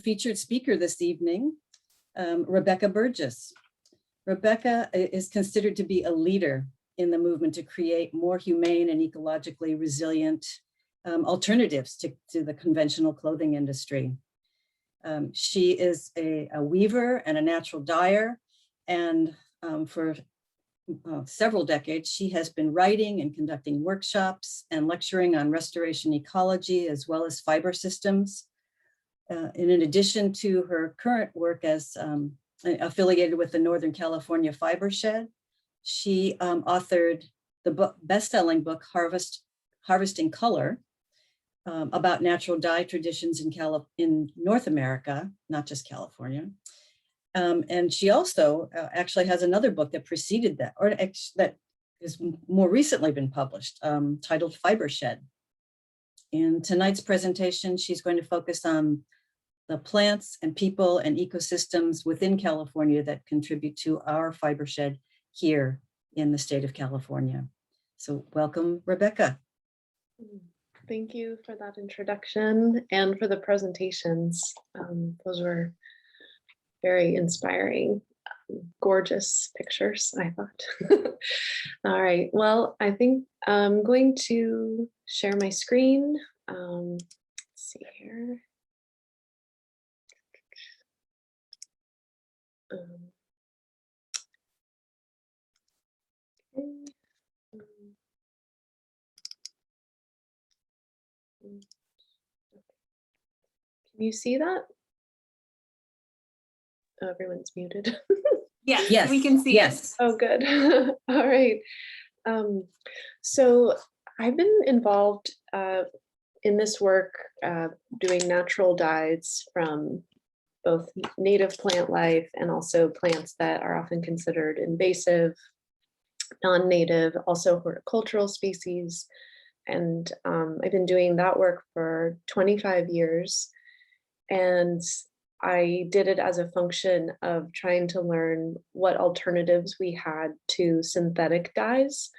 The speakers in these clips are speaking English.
Featured speaker this evening, Rebecca Burgess. Rebecca is considered to be a leader in the movement to create more humane and ecologically resilient alternatives to the conventional clothing industry. She is a weaver and a natural dyer, and for several decades, she has been writing and conducting workshops and lecturing on restoration ecology as well as fiber systems. In addition to her current work as affiliated with the Northern California Fibershed, she authored the best-selling book, Harvesting Color, about natural dye traditions in North America, not just California. And she also actually has another book that preceded that, or that has more recently been published, titled Fibershed. In tonight's presentation, she's going to focus on the plants and people and ecosystems within California that contribute to our fibershed here in the state of California. So welcome, Rebecca. Thank you for that introduction and for the presentations. Those were very inspiring, gorgeous pictures, I thought. All right, well, I think I'm going to share my screen. Let's see here. Can you see that? Oh, everyone's muted. Yes, we can see. Yes. Oh, good. All right. So I've been involved in this work doing natural dyes from both native plant life and also plants that are often considered invasive, non-native, also horticultural species. And I've been doing that work for 25 years. And I did it as a function of trying to learn what alternatives we had to synthetic dyes.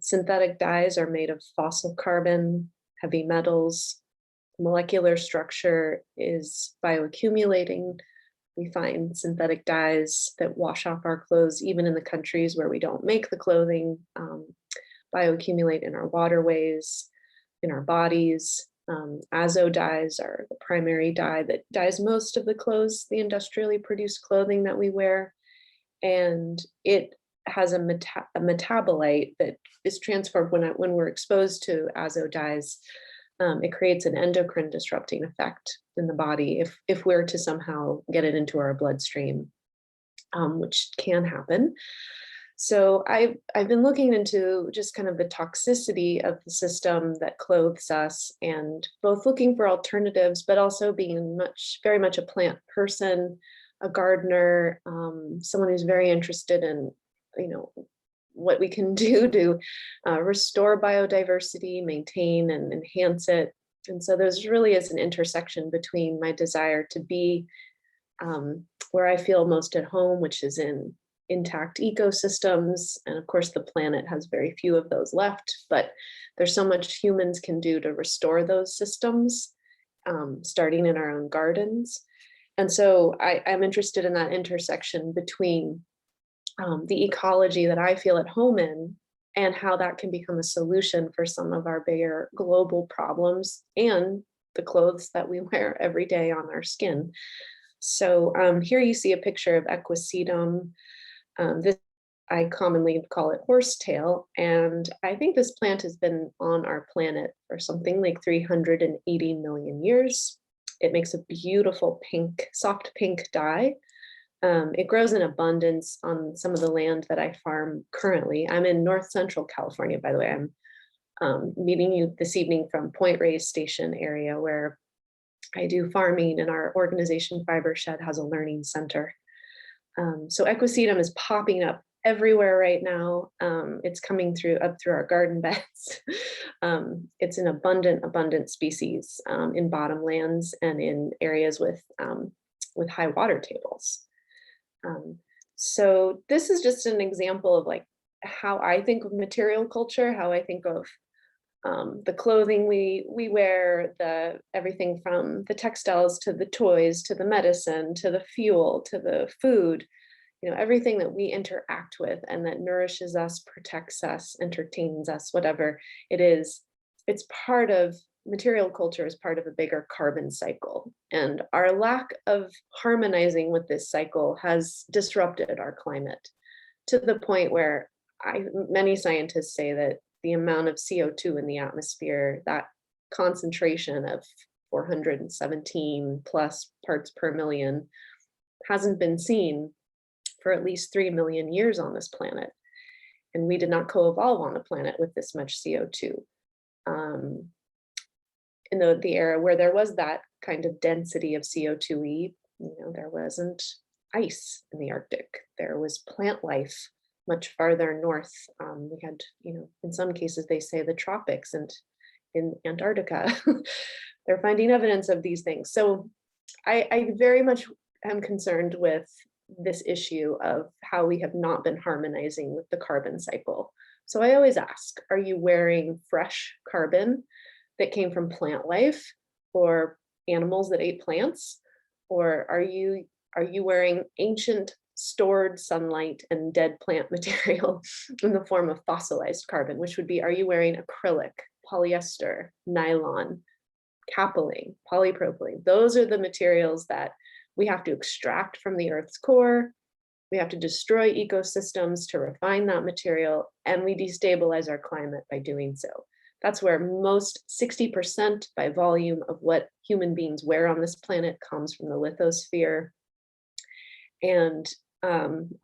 Synthetic dyes are made of fossil carbon, heavy metals. Molecular structure is bioaccumulating. We find synthetic dyes that wash off our clothes, even in the countries where we don't make the clothing, bioaccumulate in our waterways, in our bodies. Azo dyes are the primary dye that dyes most of the clothes, the industrially produced clothing that we wear. And it has a metabolite that is transformed when we're exposed to azo dyes. It creates an endocrine disrupting effect in the body if we're to somehow get it into our bloodstream, which can happen. So I've been looking into just kind of the toxicity of the system that clothes us, and both looking for alternatives, but also being very much a plant person, a gardener, someone who's very interested in, what we can do to restore biodiversity, maintain and enhance it. And so there's really is an intersection between my desire to be where I feel most at home, which is in intact ecosystems. And of course, the planet has very few of those left, but there's so much humans can do to restore those systems, starting in our own gardens. And so I'm interested in that intersection between the ecology that I feel at home in and how that can become a solution for some of our bigger global problems and the clothes that we wear every day on our skin. So here you see a picture of Equisetum. This, I commonly call it horsetail, and I think this plant has been on our planet for something like 380 million years. It makes a beautiful pink, soft pink dye. It grows in abundance on some of the land that I farm currently. I'm in North Central California, by the way. I'm meeting you this evening from Point Reyes Station area where I do farming, and our organization Fibershed has a learning center. So Equisetum is popping up everywhere right now. It's coming up through our garden beds. It's an abundant species in bottomlands and in areas with high water tables. So this is just an example of like how I think of material culture, how I think of the clothing we wear, everything from the textiles to the toys, to the medicine, to the fuel, to the food, everything that we interact with and that nourishes us, protects us, entertains us, whatever it is, material culture is part of a bigger carbon cycle. And our lack of harmonizing with this cycle has disrupted our climate to the point where many scientists say that the amount of CO2 in the atmosphere, that concentration of 417 plus parts per million, hasn't been seen for at least 3 million years on this planet. And we did not co-evolve on a planet with this much CO2. In the era where there was that kind of density of CO2e, there wasn't ice in the Arctic. There was plant life much farther north. We had, in some cases, they say the tropics and in Antarctica. They're finding evidence of these things. So I very much am concerned with this issue of how we have not been harmonizing with the carbon cycle. So I always ask, are you wearing fresh carbon that came from plant life or animals that ate plants? Or are you wearing ancient stored sunlight and dead plant material in the form of fossilized carbon, which would be, are you wearing acrylic, polyester, nylon, capilene, polypropylene? Those are the materials that we have to extract from the Earth's core. We have to destroy ecosystems to refine that material, and we destabilize our climate by doing so. That's where most 60% by volume of what human beings wear on this planet comes from the lithosphere. And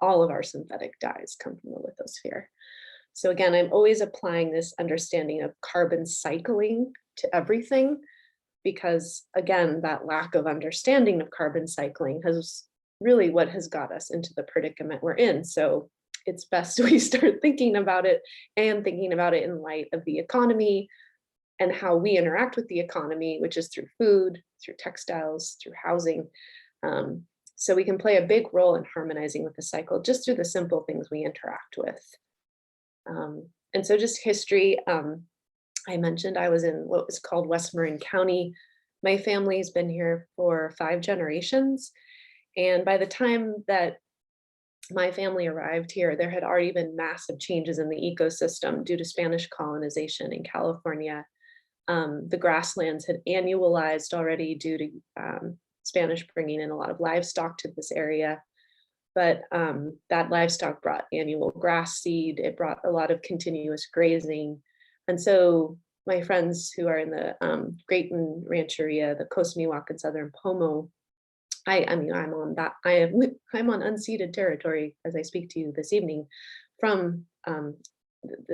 all of our synthetic dyes come from the lithosphere. So again, I'm always applying this understanding of carbon cycling to everything, because again, that lack of understanding of carbon cycling has really what has got us into the predicament we're in. So it's best we start thinking about it, and thinking about it in light of the economy and how we interact with the economy, which is through food, through textiles, through housing. So we can play a big role in harmonizing with the cycle just through the simple things we interact with. And so just history, I mentioned I was in what was called West Marin County. My family's been here for 5 generations. And by the time that my family arrived here, there had already been massive changes in the ecosystem due to Spanish colonization in California. The grasslands had annualized already due to Spanish bringing in a lot of livestock to this area. But that livestock brought annual grass seed. It brought a lot of continuous grazing. And so my friends who are in the Grayton Rancheria, the Coast Miwok and Southern Pomo, I'm on unceded territory as I speak to you this evening from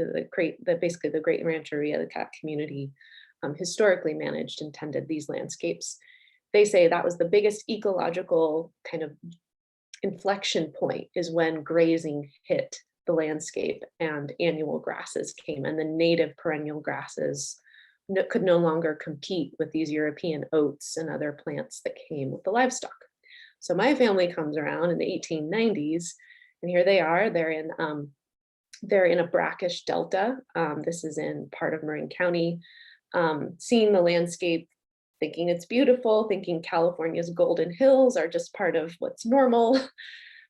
basically the Grayton Rancheria, the cat community, historically managed and tended these landscapes. They say that was the biggest ecological kind of inflection point, is when grazing hit the landscape and annual grasses came, and the native perennial grasses could no longer compete with these European oats and other plants that came with the livestock. So my family comes around in the 1890s, and here they are. They're in a brackish delta. This is in part of Marin County, seeing the landscape, thinking it's beautiful, thinking California's golden hills are just part of what's normal.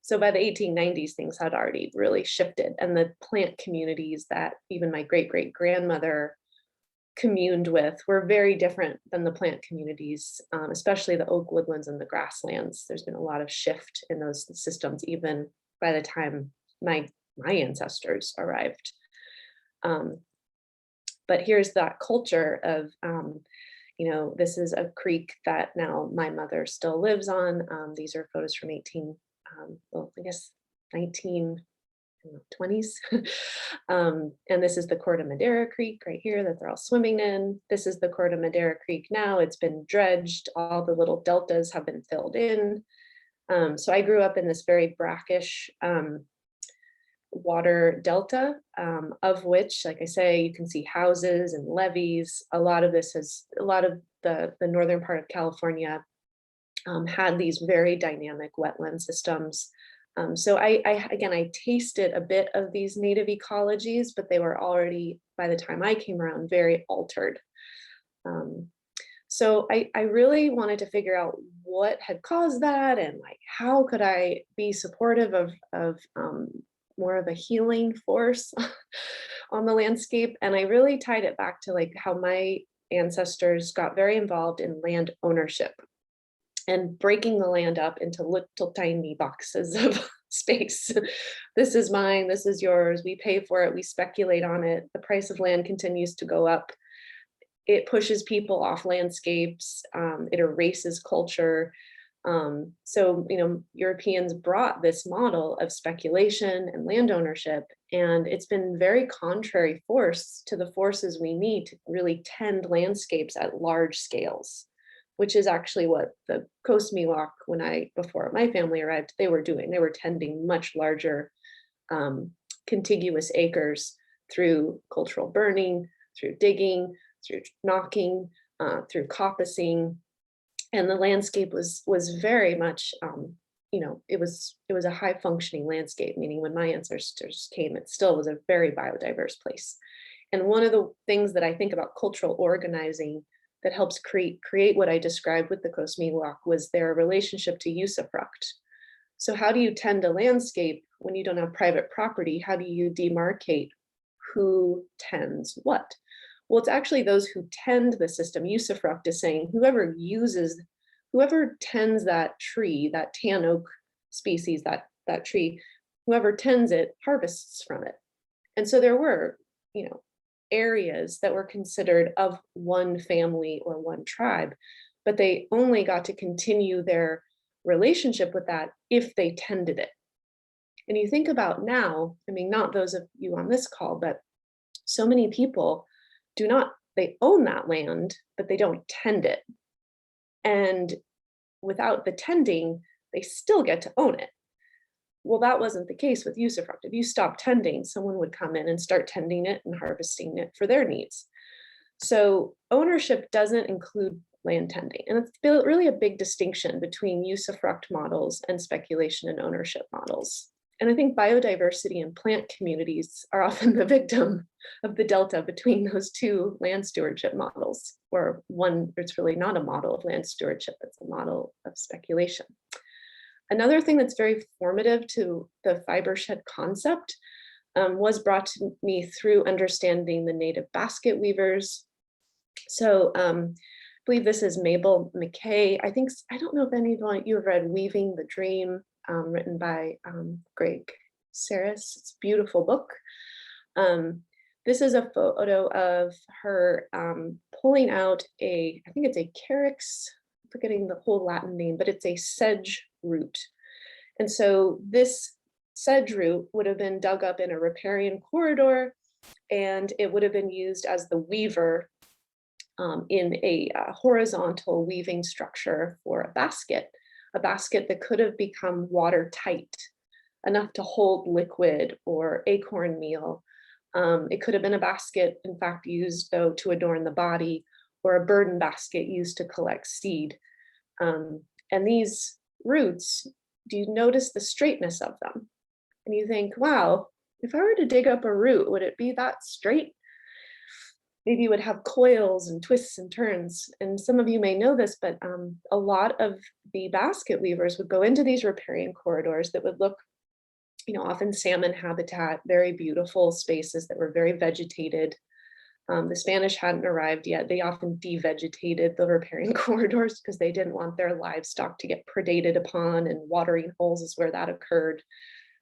So by the 1890s, things had already really shifted, and the plant communities that even my great-great-grandmother communed with were very different than the plant communities, especially the oak woodlands and the grasslands. There's been a lot of shift in those systems, even by the time my ancestors arrived. But here's that culture of, this is a creek that now my mother still lives on. These are photos from 1920s. And this is the Corte Madera Creek right here that they're all swimming in. This is the Corte Madera Creek now. It's been dredged. All the little deltas have been filled in. So I grew up in this very brackish water delta, of which, like I say, you can see houses and levees. A lot of the northern part of California had these very dynamic wetland systems. So again, I tasted a bit of these native ecologies, but they were already, by the time I came around, very altered. So I really wanted to figure out what had caused that, and like how could I be supportive of more of a healing force on the landscape. And I really tied it back to like how my ancestors got very involved in land ownership and breaking the land up into little tiny boxes of space. This is mine, this is yours, we pay for it, we speculate on it, the price of land continues to go up. It pushes people off landscapes, it erases culture. So, Europeans brought this model of speculation and land ownership, and it's been very contrary force to the forces we need to really tend landscapes at large scales, which is actually what the Coast Miwok, before my family arrived, they were doing. They were tending much larger contiguous acres through cultural burning, through digging, through knocking, through coppicing. And the landscape was very much, it was a high functioning landscape, meaning when my ancestors came, it still was a very biodiverse place. And one of the things that I think about cultural organizing that helps create what I described with the Coast Miwok was their relationship to usufruct. So how do you tend a landscape when you don't have private property? How do you demarcate who tends what? Well, it's actually those who tend the system. Usufruct is saying whoever tends that tree, that tan oak species, that tree, whoever tends it harvests from it. And so there were, areas that were considered of one family or one tribe, but they only got to continue their relationship with that if they tended it. And you think about now, not those of you on this call, but so many people they own that land, but they don't tend it. And without the tending, they still get to own it. Well, that wasn't the case with usufruct. If you stop tending, someone would come in and start tending it and harvesting it for their needs. So ownership doesn't include land tending. And it's really a big distinction between usufruct models and speculation and ownership models. And I think biodiversity and plant communities are often the victim of the delta between those two land stewardship models, or one, it's really not a model of land stewardship, it's a model of speculation. Another thing that's very formative to the Fibershed concept was brought to me through understanding the native basket weavers. So I believe this is Mabel McKay. I don't know if any of you have read Weaving the Dream, written by Greg Saris. It's a beautiful book. This is a photo of her pulling out I think it's a carex, I'm forgetting the whole Latin name, but it's a sedge root. And so this sedge root would have been dug up in a riparian corridor, and it would have been used as the weaver in a horizontal weaving structure for a basket that could have become watertight, enough to hold liquid or acorn meal. It could have been a basket, in fact, used though to adorn the body, or a burden basket used to collect seed. And these roots, do you notice the straightness of them? And you think, wow, if I were to dig up a root, would it be that straight? Maybe you would have coils and twists and turns. And some of you may know this, but a lot of the basket weavers would go into these riparian corridors that would look, often salmon habitat, very beautiful spaces that were very vegetated. The Spanish hadn't arrived yet. They often devegetated the riparian corridors because they didn't want their livestock to get predated upon, and watering holes is where that occurred.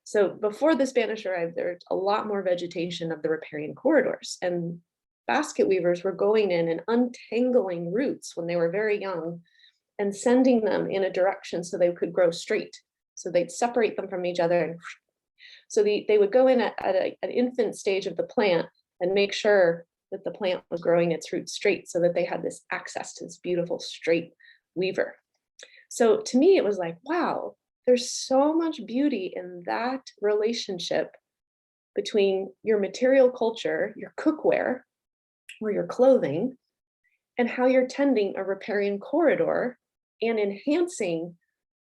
So before the Spanish arrived, there's a lot more vegetation of the riparian corridors, and basket weavers were going in and untangling roots when they were very young and sending them in a direction so they could grow straight. So they'd separate them from each other. And so they would go in at an infant stage of the plant and make sure that the plant was growing its roots straight so that they had this access to this beautiful straight weaver. So to me, it was like, wow, there's so much beauty in that relationship between your material culture, your cookware, or your clothing, and how you're tending a riparian corridor and enhancing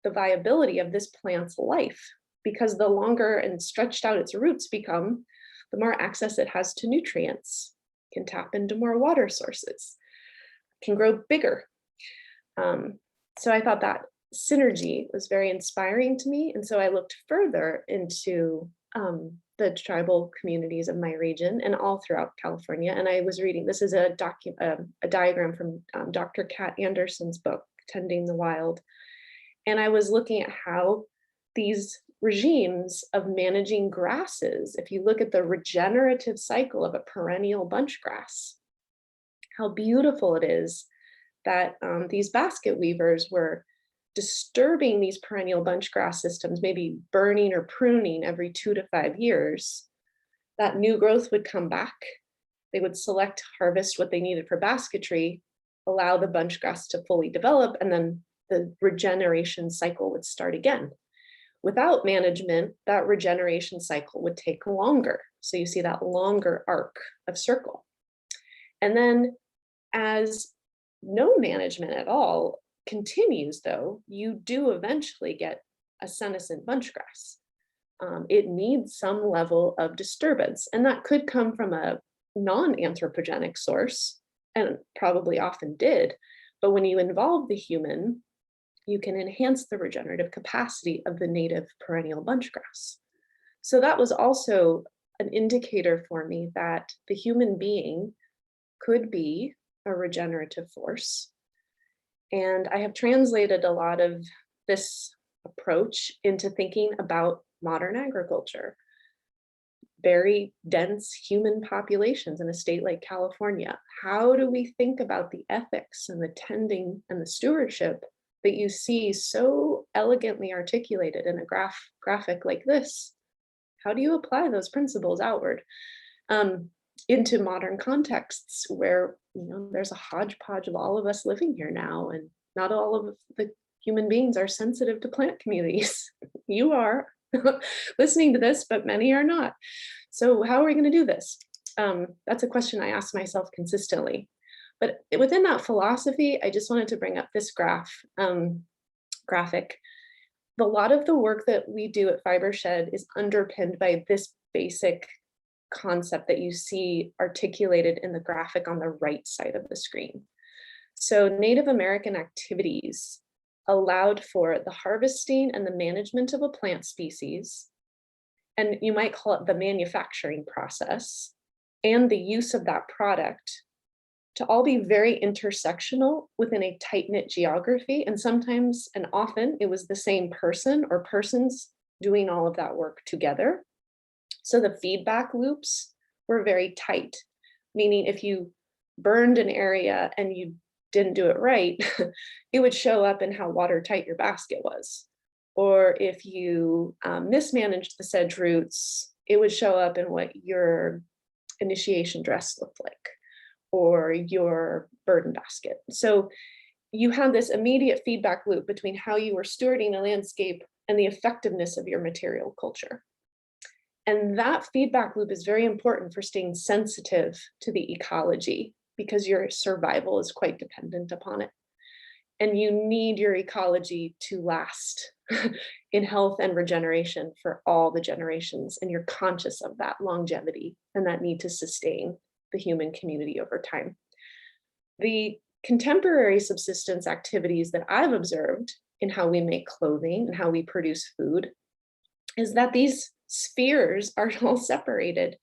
the viability of this plant's life. because the longer and stretched out its roots become, the more access it has to nutrients, can tap into more water sources, can grow bigger. So I thought that synergy was very inspiring to me. And so I looked further into the tribal communities of my region and all throughout California. And I was reading, this is a diagram from Dr. Kat Anderson's book, Tending the Wild. And I was looking at how these regimes of managing grasses, if you look at the regenerative cycle of a perennial bunch grass, how beautiful it is that these basket weavers were disturbing these perennial bunch grass systems, maybe burning or pruning every 2 to 5 years. That new growth would come back. They would select, harvest what they needed for basketry, allow the bunch grass to fully develop, and then the regeneration cycle would start again. Without management, that regeneration cycle would take longer. So you see that longer arc of circle. And then as no management at all continues, though, you do eventually get a senescent bunch grass. It needs some level of disturbance, and that could come from a non-anthropogenic source, and probably often did. But when you involve the human, you can enhance the regenerative capacity of the native perennial bunch grass. So that was also an indicator for me that the human being could be a regenerative force. And I have translated a lot of this approach into thinking about modern agriculture. Very dense human populations in a state like California. How do we think about the ethics and the tending and the stewardship that you see so elegantly articulated in a graphic like this? How do you apply those principles outward into modern contexts where, you know, there's a hodgepodge of all of us living here now, and not all of the human beings are sensitive to plant communities. You are listening to this, but many are not. So how are we going to do this? That's a question I ask myself consistently. But within that philosophy, I just wanted to bring up this graphic. A lot of the work that we do at Fibershed is underpinned by this basic concept that you see articulated in the graphic on the right side of the screen. So Native American activities allowed for the harvesting and the management of a plant species, and you might call it the manufacturing process, and the use of that product to all be very intersectional within a tight-knit geography. And sometimes, and often, it was the same person or persons doing all of that work together. So the feedback loops were very tight, meaning if you burned an area and you didn't do it right, it would show up in how watertight your basket was. Or if you mismanaged the sedge roots, it would show up in what your initiation dress looked like, or your burden basket. So you have this immediate feedback loop between how you were stewarding a landscape and the effectiveness of your material culture. And that feedback loop is very important for staying sensitive to the ecology, because your survival is quite dependent upon it. And you need your ecology to last in health and regeneration for all the generations. And you're conscious of that longevity and that need to sustain the human community over time. The contemporary subsistence activities that I've observed in how we make clothing and how we produce food is that these spheres are all separated.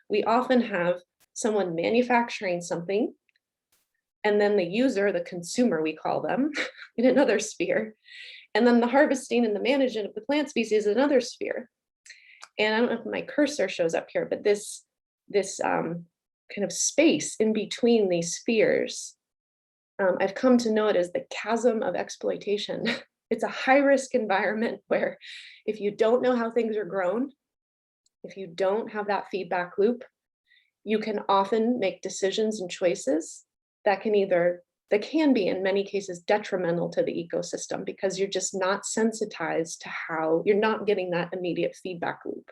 We often have someone manufacturing something, and then the user, the consumer, we call them, in another sphere. And then the harvesting and the management of the plant species is another sphere. And I don't know if my cursor shows up here, but this kind of space in between these spheres, I've come to know it as the chasm of exploitation. It's a high-risk environment where if you don't know how things are grown, if you don't have that feedback loop, you can often make decisions and choices that can be in many cases detrimental to the ecosystem, because you're just not sensitized to how you're not getting that immediate feedback loop.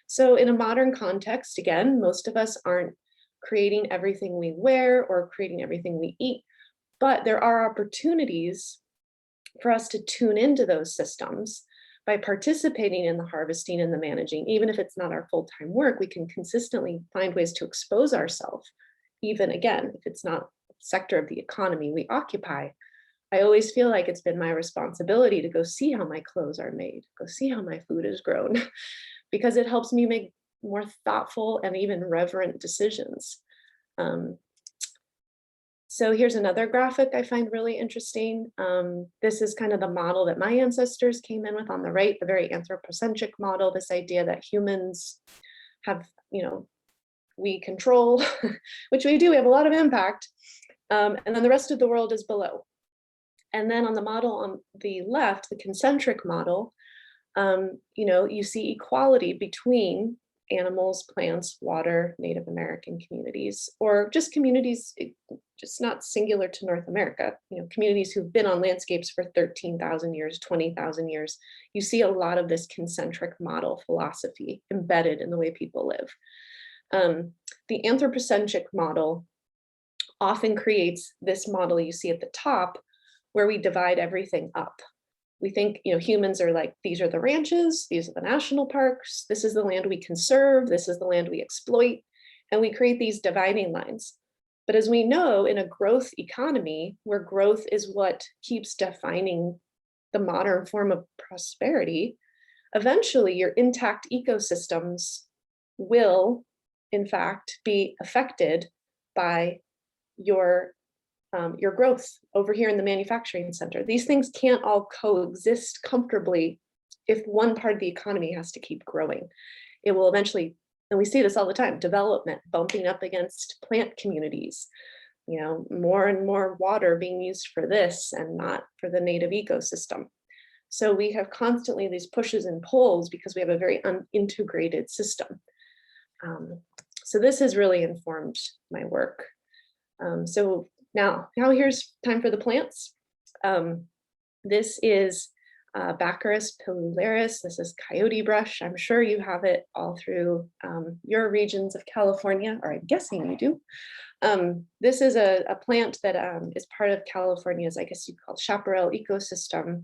So in a modern context, again, most of us aren't creating everything we wear or creating everything we eat, but there are opportunities for us to tune into those systems by participating in the harvesting and the managing, even if it's not our full-time work, we can consistently find ways to expose ourselves. Even again, if it's not a sector of the economy we occupy, I always feel like it's been my responsibility to go see how my clothes are made, go see how my food is grown, because it helps me make more thoughtful and even reverent decisions. So here's another graphic I find really interesting. This is kind of the model that my ancestors came in with on the right, the very anthropocentric model, this idea that humans have, we control, which we do, we have a lot of impact, and then the rest of the world is below. And then on the model on the left, the concentric model, you see equality between animals, plants, water, Native American communities, or just communities, just not singular to North America, communities who've been on landscapes for 13,000 years, 20,000 years. You see a lot of this concentric model philosophy embedded in the way people live. The anthropocentric model often creates this model you see at the top, where we divide everything up. We think, humans are like, these are the ranches, these are the national parks, this is the land we conserve, this is the land we exploit, and we create these dividing lines. But as we know, in a growth economy, where growth is what keeps defining the modern form of prosperity, eventually your intact ecosystems will, in fact, be affected by your growth over here in the manufacturing center. These things can't all coexist comfortably if one part of the economy has to keep growing. It will eventually, and we see this all the time, development bumping up against plant communities, more and more water being used for this and not for the native ecosystem. So we have constantly these pushes and pulls because we have a very unintegrated system. So this has really informed my work. So now here's time for the plants. This is Baccarus Pillularis. This is coyote brush. I'm sure you have it all through your regions of California, or I'm guessing you do. This is a plant that is part of California's, I guess you'd call chaparral ecosystem.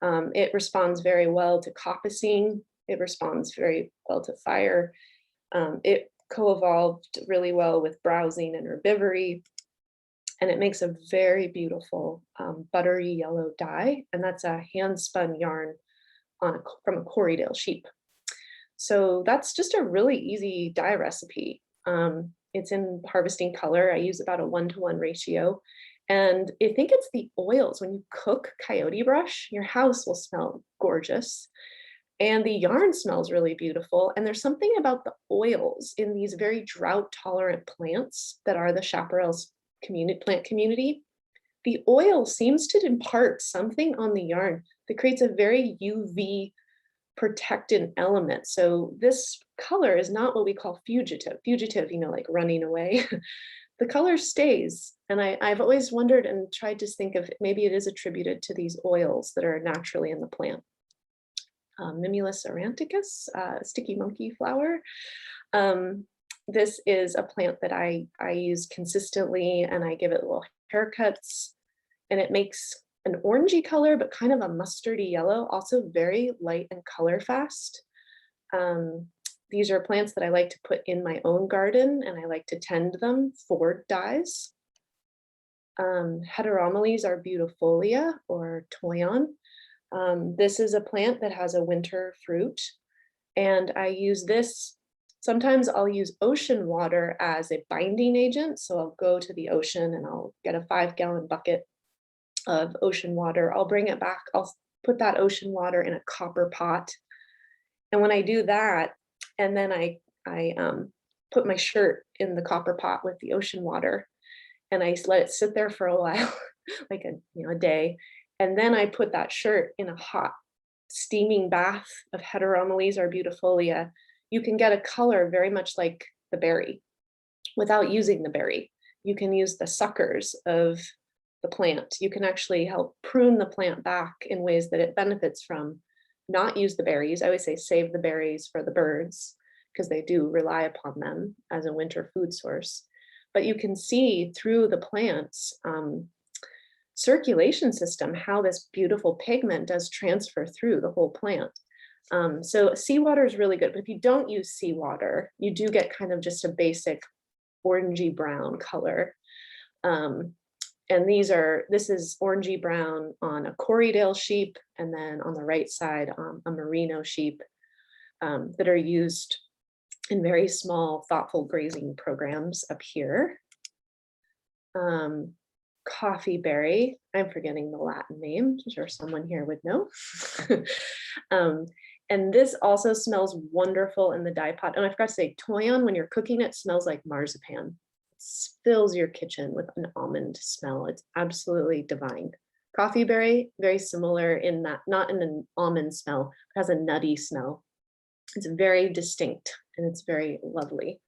It responds very well to coppicing. It responds very well to fire. It co-evolved really well with browsing and herbivory. And it makes a very beautiful buttery yellow dye. And that's a hand-spun yarn from a Corriedale sheep. So that's just a really easy dye recipe. It's in harvesting color. I use about a 1-to-1 ratio. And I think it's the oils. When you cook coyote brush, your house will smell gorgeous. And the yarn smells really beautiful. And there's something about the oils in these very drought-tolerant plants that are the chaparral's plant community. The oil seems to impart something on the yarn that creates a very UV protectant element. So this color is not what we call fugitive. Fugitive, like running away. The color stays. And I've always wondered and tried to think of maybe it is attributed to these oils that are naturally in the plant. Mimulus auranticus, sticky monkey flower. This is a plant that I use consistently, and I give it little haircuts, and it makes an orangey color, but kind of a mustardy yellow, also very light and color fast. These are plants that I like to put in my own garden, and I like to tend them for dyes. Heteromeles arbutifolia, or toyon. This is a plant that has a winter fruit, and I use this. Sometimes I'll use ocean water as a binding agent. So I'll go to the ocean and I'll get a 5-gallon bucket of ocean water. I'll bring it back. I'll put that ocean water in a copper pot. And when I do that, and then I put my shirt in the copper pot with the ocean water, and I let it sit there for a while, like a day. And then I put that shirt in a hot steaming bath of Heteromeles arbutifolia. You can get a color very much like the berry without using the berry. You can use the suckers of the plant. You can actually help prune the plant back in ways that it benefits from. Not use the berries. I always say save the berries for the birds because they do rely upon them as a winter food source. But you can see through the plants circulation system, how this beautiful pigment does transfer through the whole plant. So seawater is really good, but if you don't use seawater, you do get kind of just a basic orangey brown color. And this is orangey brown on a Corriedale sheep, and then on the right side, a merino sheep that are used in very small, thoughtful grazing programs up here. Coffee berry, I'm forgetting the Latin name, I'm sure someone here would know. And this also smells wonderful in the dye pot. And I forgot to say, toyon, when you're cooking it, smells like marzipan. Fills your kitchen with an almond smell. It's absolutely divine. Coffee berry, very similar in that, not in an almond smell, it has a nutty smell. It's very distinct and it's very lovely.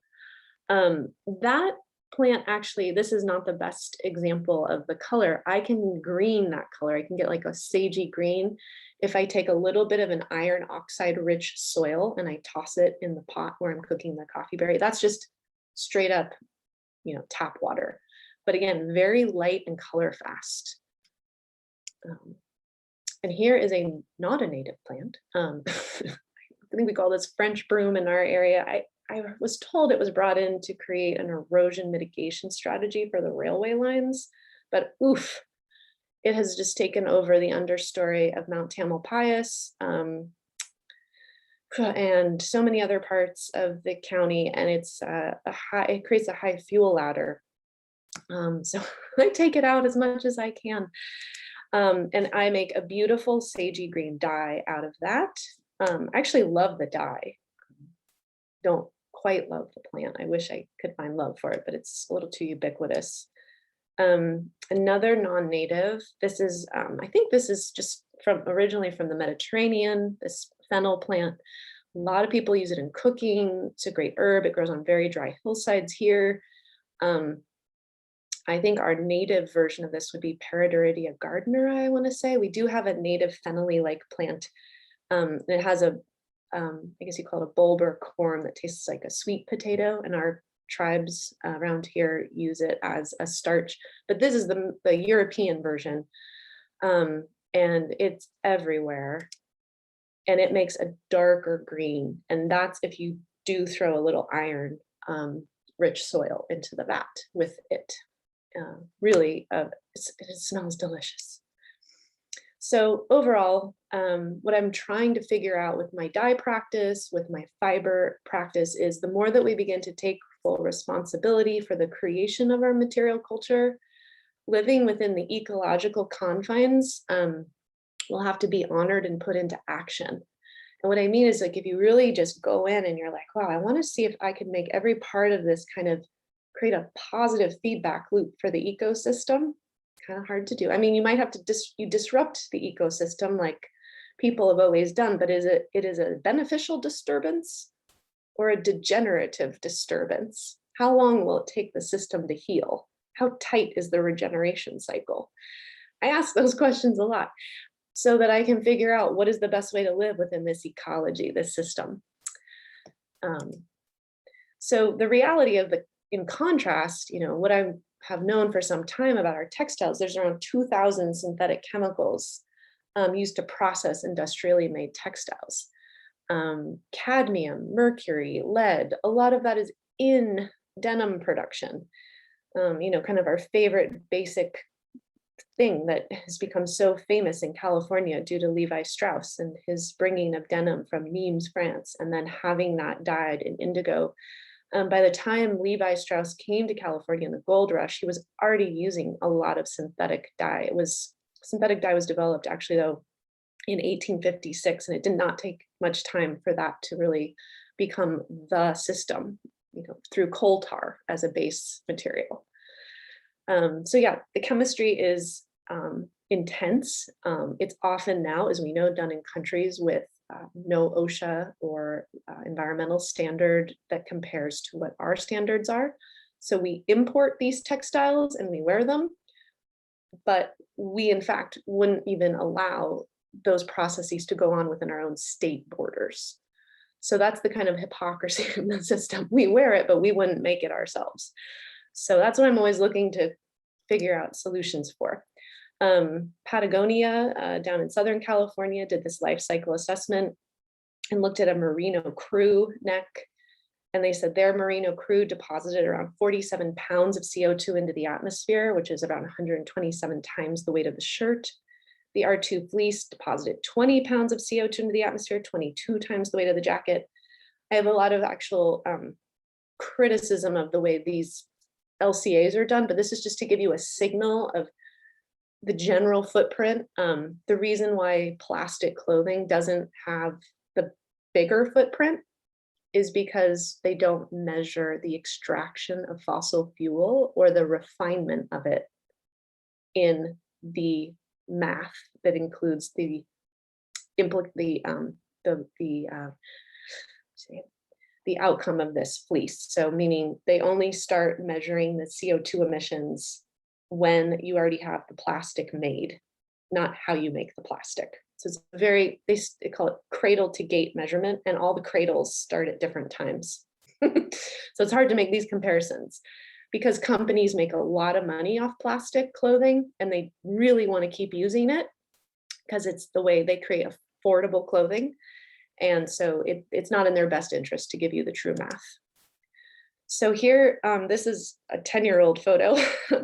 That plant, actually, this is not the best example of the color. I can green that color. I can get like a sagey green if I take a little bit of an iron oxide rich soil and I toss it in the pot where I'm cooking the coffee berry. That's just straight up, tap water, but again, very light and color fast. And here is not a native plant. I think we call this French broom in our area. I was told it was brought in to create an erosion mitigation strategy for the railway lines, but oof, it has just taken over the understory of Mount Tamalpais, and so many other parts of the county, and it creates a high fuel ladder. So I take it out as much as I can. And I make a beautiful sagey green dye out of that. I actually love the dye. Don't quite love the plant. I wish I could find love for it, but it's a little too ubiquitous. Another non-native, this is, I think this is just originally from the Mediterranean, this fennel plant. A lot of people use it in cooking. It's a great herb. It grows on very dry hillsides here. I think our native version of this would be Paraduridia gardner, I want to say. We do have a native fennelly-like plant. It has I guess you call it a bulb or corm that tastes like a sweet potato, and our tribes around here use it as a starch. But this is the European version, and it's everywhere. And it makes a darker green. And that's if you do throw a little iron rich soil into the vat with it. Really, it smells delicious. So overall, what I'm trying to figure out with my dye practice, with my fiber practice, is the more that we begin to take full responsibility for the creation of our material culture, living within the ecological confines, will have to be honored and put into action. And what I mean is, like, if you really just go in and you're like, wow, I want to see if I can make every part of this kind of create a positive feedback loop for the ecosystem, kind of hard to do. I mean, you might have to disrupt the ecosystem like people have always done, but it is a beneficial disturbance or a degenerative disturbance? How long will it take the system to heal? How tight is the regeneration cycle? I ask those questions a lot, so that I can figure out what is the best way to live within this ecology, this system. So the reality of in contrast, what I have known for some time about our textiles, there's around 2,000 synthetic chemicals used to process industrially made textiles. Cadmium, mercury, lead, a lot of that is in denim production. Kind of our favorite basic thing that has become so famous in California due to Levi Strauss and his bringing of denim from Nimes, France, and then having that dyed in indigo. By the time Levi Strauss came to California in the gold rush, he was already using a lot of synthetic dye. Synthetic dye was developed actually though in 1856, and it did not take much time for that to really become the system, through coal tar as a base material. So yeah, the chemistry is intense. It's often now, as we know, done in countries with no OSHA or environmental standard that compares to what our standards are. So we import these textiles and we wear them, but we in fact wouldn't even allow those processes to go on within our own state borders. So that's the kind of hypocrisy in the system. We wear it, but we wouldn't make it ourselves. So that's what I'm always looking to figure out solutions for. Patagonia down in Southern California did this life cycle assessment and looked at a merino crew neck. And they said their merino crew deposited around 47 pounds of CO2 into the atmosphere, which is around 127 times the weight of the shirt. The R2 fleece deposited 20 pounds of CO2 into the atmosphere, 22 times the weight of the jacket. I have a lot of actual criticism of the way these LCAs are done, but this is just to give you a signal of the general footprint. The reason why plastic clothing doesn't have the bigger footprint is because they don't measure the extraction of fossil fuel or the refinement of it in the math that includes the outcome of this fleece. So meaning they only start measuring the CO2 emissions when you already have the plastic made, not how you make the plastic. So it's very, they call it cradle to gate measurement, and all the cradles start at different times. So it's hard to make these comparisons because companies make a lot of money off plastic clothing and they really want to keep using it because it's the way they create affordable clothing. And so it's not in their best interest to give you the true math. So here, this is a 10-year-old photo,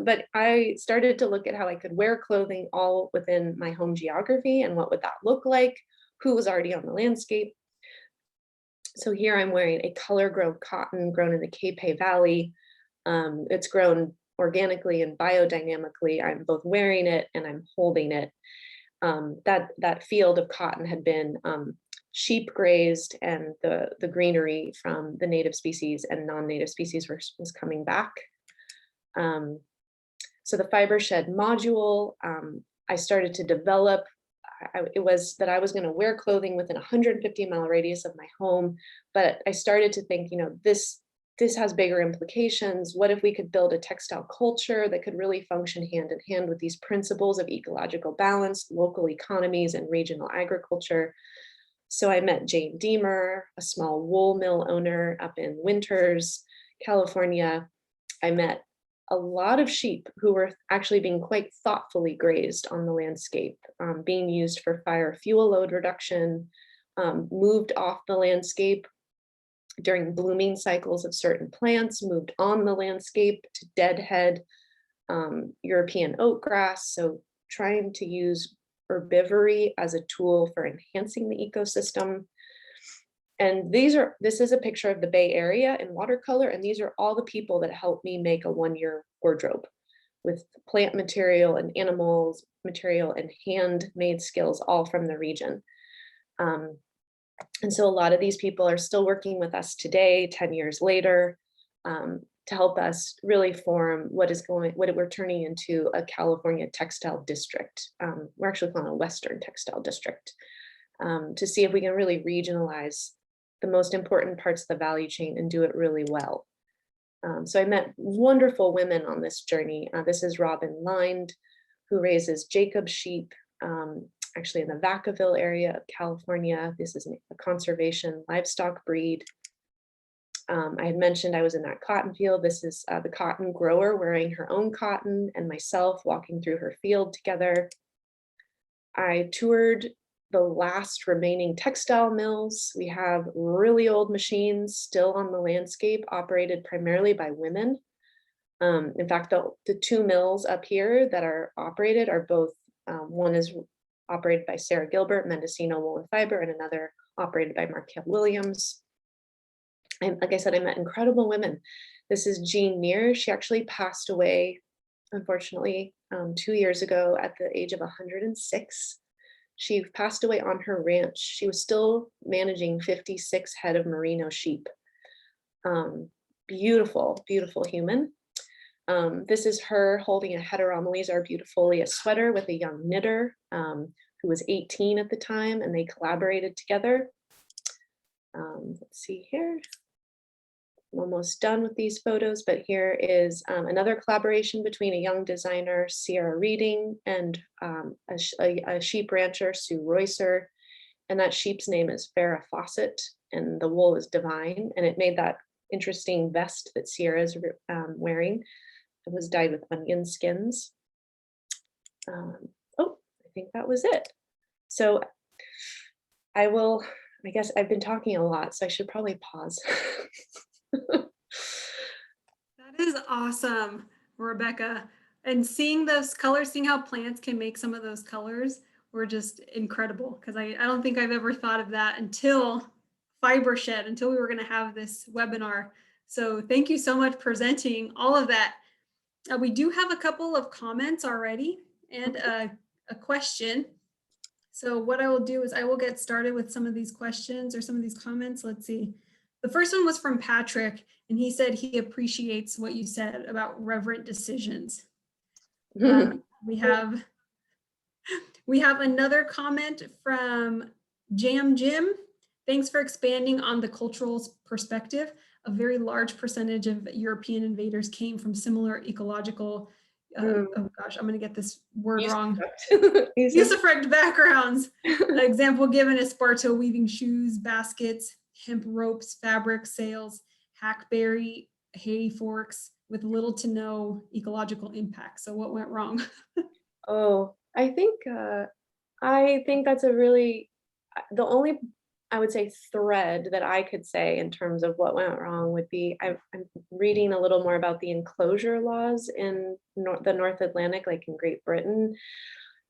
but I started to look at how I could wear clothing all within my home geography and what would that look like, who was already on the landscape. So here I'm wearing a color grown cotton grown in the Capay Valley. It's grown organically and biodynamically. I'm both wearing it and I'm holding it. That field of cotton had been sheep grazed, and the greenery from the native species and non-native species was coming back. So the Fibershed module, I started to develop. It was that I was going to wear clothing within a 150-mile radius of my home, but I started to think, this has bigger implications. What if we could build a textile culture that could really function hand in hand with these principles of ecological balance, local economies, and regional agriculture? So I met Jane Deemer, a small wool mill owner up in Winters, California. I met a lot of sheep who were actually being quite thoughtfully grazed on the landscape, being used for fire fuel load reduction, moved off the landscape during blooming cycles of certain plants, moved on the landscape to deadhead European oat grass. So trying to use herbivory as a tool for enhancing the ecosystem. And this is a picture of the Bay Area in watercolor, and these are all the people that helped me make a one-year wardrobe with plant material and animals material and handmade skills, all from the region. And so a lot of these people are still working with us today, 10 years later, to help us really form what we're turning into a California textile district. We're actually calling it a Western textile district, to see if we can really regionalize the most important parts of the value chain and do it really well. So I met wonderful women on this journey. This is Robin Lind, who raises Jacob sheep, actually in the Vacaville area of California. This is a conservation livestock breed. I had mentioned I was in that cotton field. This is the cotton grower wearing her own cotton and myself walking through her field together. I toured the last remaining textile mills. We have really old machines still on the landscape, operated primarily by women. In fact, the two mills up here that are operated are both, one is operated by Sarah Gilbert, Mendocino Wool and Fiber, and another operated by Marquette Williams. And like I said, I met incredible women. This is Jean Neer. She actually passed away, unfortunately, 2 years ago at the age of 106. She passed away on her ranch. She was still managing 56 head of merino sheep. Beautiful, beautiful human. This is her holding a Heteromeles arbutefolia sweater with a young knitter who was 18 at the time, and they collaborated together. Let's see here. I'm almost done with these photos, but here is another collaboration between a young designer, Sierra Reading, and a sheep rancher, Sue Roycer. And that sheep's name is Farrah Fawcett, and the wool is divine. And it made that interesting vest that Sierra is wearing. It was dyed with onion skins. Oh, I think that was it. So I guess I've been talking a lot, so I should probably pause. That is awesome, Rebecca. And seeing those colors, seeing how plants can make some of those colors were just incredible, because I don't think I've ever thought of that until Fibershed, until we were going to have this webinar. So thank you so much presenting all of that. We do have a couple of comments already and a question. So what I will do is I will get started with some of these questions or some of these comments. Let's see. The first one was from Patrick, and he said he appreciates what you said about reverent decisions. We have another comment from Jam Jim. Thanks for expanding on the cultural perspective. A very large percentage of European invaders came from similar ecological, oh gosh, I'm going to get this word wrong. Usufruct backgrounds. An example given is Sparta weaving shoes, baskets, hemp ropes, fabric, sails, hackberry, hay forks with little to no ecological impact. So what went wrong? Oh, I think that's a really, the only, I would say, thread that I could say in terms of what went wrong would be, I'm reading a little more about the enclosure laws in the North Atlantic, like in Great Britain.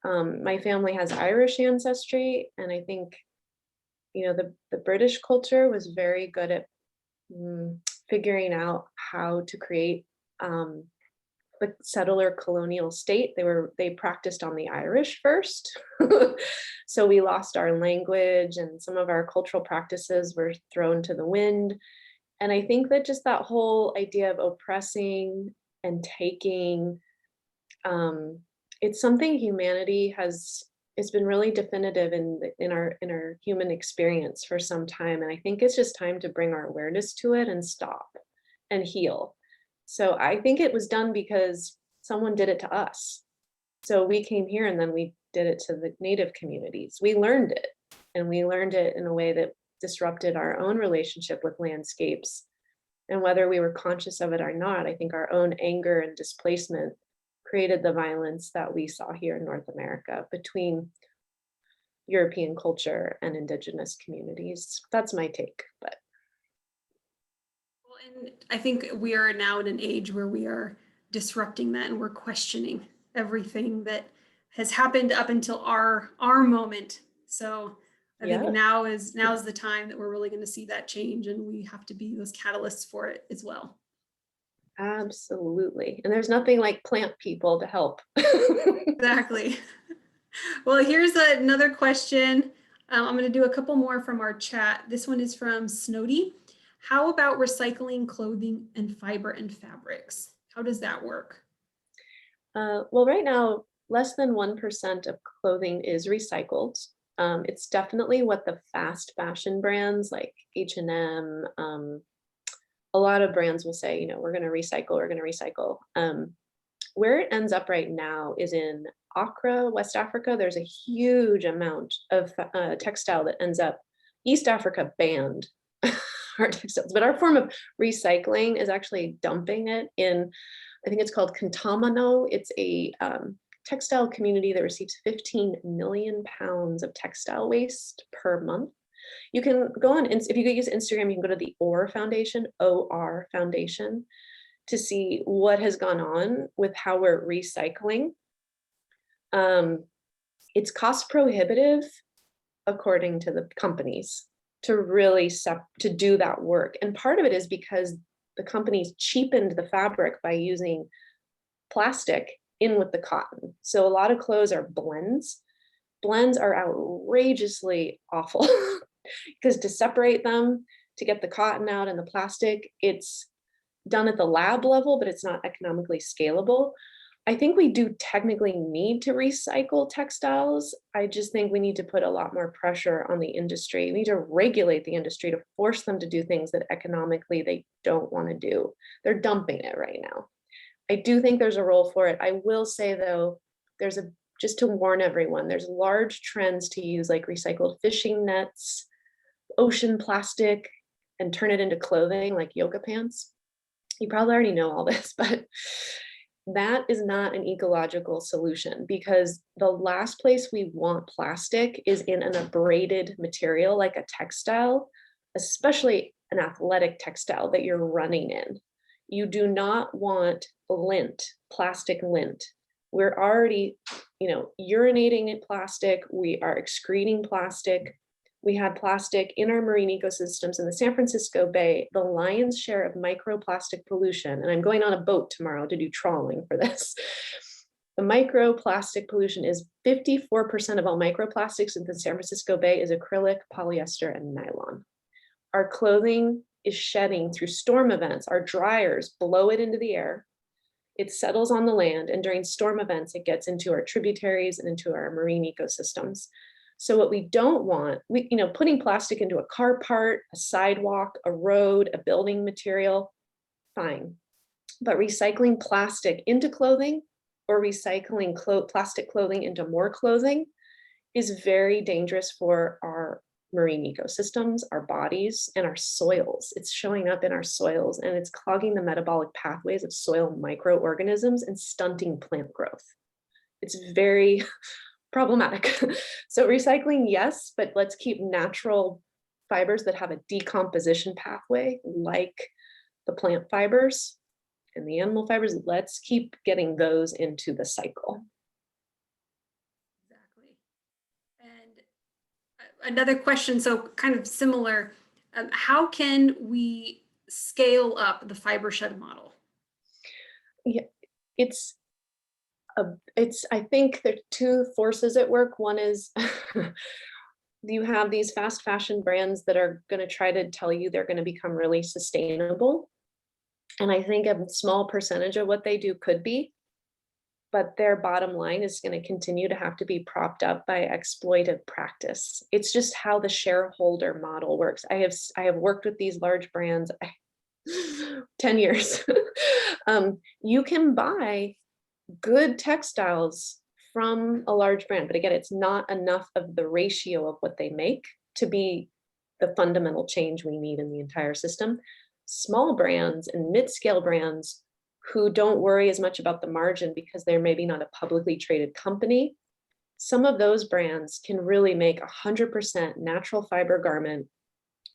My family has Irish ancestry, and I think, the British culture was very good at figuring out how to create the settler colonial state. They practiced on the Irish first. So we lost our language and some of our cultural practices were thrown to the wind. And I think that just that whole idea of oppressing and taking, it's something humanity it's been really definitive in our human experience for some time. And I think it's just time to bring our awareness to it and stop and heal. So I think it was done because someone did it to us. So we came here and then we did it to the native communities. We learned it, and we learned it in a way that disrupted our own relationship with landscapes. And whether we were conscious of it or not, I think our own anger and displacement created the violence that we saw here in North America between European culture and indigenous communities. That's my take, but. And I think we are now in an age where we are disrupting that, and we're questioning everything that has happened up until our moment. So I think now is the time that we're really going to see that change, and we have to be those catalysts for it as well. Absolutely. And there's nothing like plant people to help. Exactly. Well, here's another question. I'm going to do a couple more from our chat. This one is from Snowdy. How about recycling clothing and fiber and fabrics? How does that work? Well, right now, less than 1% of clothing is recycled. It's definitely what the fast fashion brands like H&M, a lot of brands will say, we're going to recycle. Where it ends up right now is in Accra, West Africa. There's a huge amount of textile that ends up. East Africa banned our textiles, but our form of recycling is actually dumping it in, I think it's called Contamino. It's a textile community that receives 15 million pounds of textile waste per month. You can go on, if you could use Instagram, you can go to the OR Foundation, OR Foundation, to see what has gone on with how we're recycling. It's cost prohibitive, according to the companies, to really to do that work. And part of it is because the companies cheapened the fabric by using plastic in with the cotton. So a lot of clothes are blends. Blends are outrageously awful because to separate them, to get the cotton out and the plastic, it's done at the lab level, but it's not economically scalable. I think we do technically need to recycle textiles. I just think we need to put a lot more pressure on the industry. We need to regulate the industry to force them to do things that economically they don't want to do. They're dumping it right now. I do think there's a role for it. I will say though, just to warn everyone, there's large trends to use like recycled fishing nets, ocean plastic, and turn it into clothing like yoga pants. You probably already know all this, but that is not an ecological solution, because the last place we want plastic is in an abraded material like a textile, especially an athletic textile that you're running in. You do not want lint, plastic lint. We're already, urinating in plastic. We are excreting plastic. We have plastic in our marine ecosystems in the San Francisco Bay. The lion's share of microplastic pollution, and I'm going on a boat tomorrow to do trawling for this. The microplastic pollution is 54% of all microplastics in the San Francisco Bay is acrylic, polyester, and nylon. Our clothing is shedding through storm events. Our dryers blow it into the air. It settles on the land, and during storm events, it gets into our tributaries and into our marine ecosystems. So what we don't want, putting plastic into a car part, a sidewalk, a road, a building material, fine. But recycling plastic into clothing or recycling plastic clothing into more clothing is very dangerous for our marine ecosystems, our bodies, and our soils. It's showing up in our soils, and it's clogging the metabolic pathways of soil microorganisms and stunting plant growth. It's very problematic. So recycling, yes, but let's keep natural fibers that have a decomposition pathway, like the plant fibers and the animal fibers. Let's keep getting those into the cycle. Exactly. And another question, so kind of similar, how can we scale up the Fibershed model? Yeah, I think there are two forces at work. One is you have these fast fashion brands that are going to try to tell you they're going to become really sustainable. And I think a small percentage of what they do could be, but their bottom line is going to continue to have to be propped up by exploitive practice. It's just how the shareholder model works. I have worked with these large brands 10 years. You can buy good textiles from a large brand, but again, it's not enough of the ratio of what they make to be the fundamental change we need in the entire system. Small brands and mid-scale brands who don't worry as much about the margin because they're maybe not a publicly traded company, some of those brands can really make 100% natural fiber garment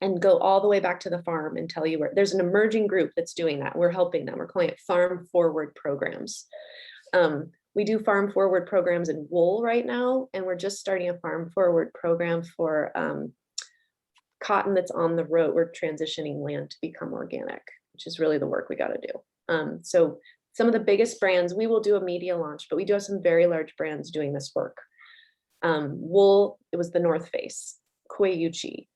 and go all the way back to the farm and tell you where. There's an emerging group that's doing that. We're helping them. We're calling it farm forward programs. We do farm forward programs in wool right now, and we're just starting a farm forward program for cotton that's on the road. We're transitioning land to become organic, which is really the work we got to do. So some of the biggest brands, we will do a media launch, but we do have some very large brands doing this work. Wool, it was the North Face, Koyuchi,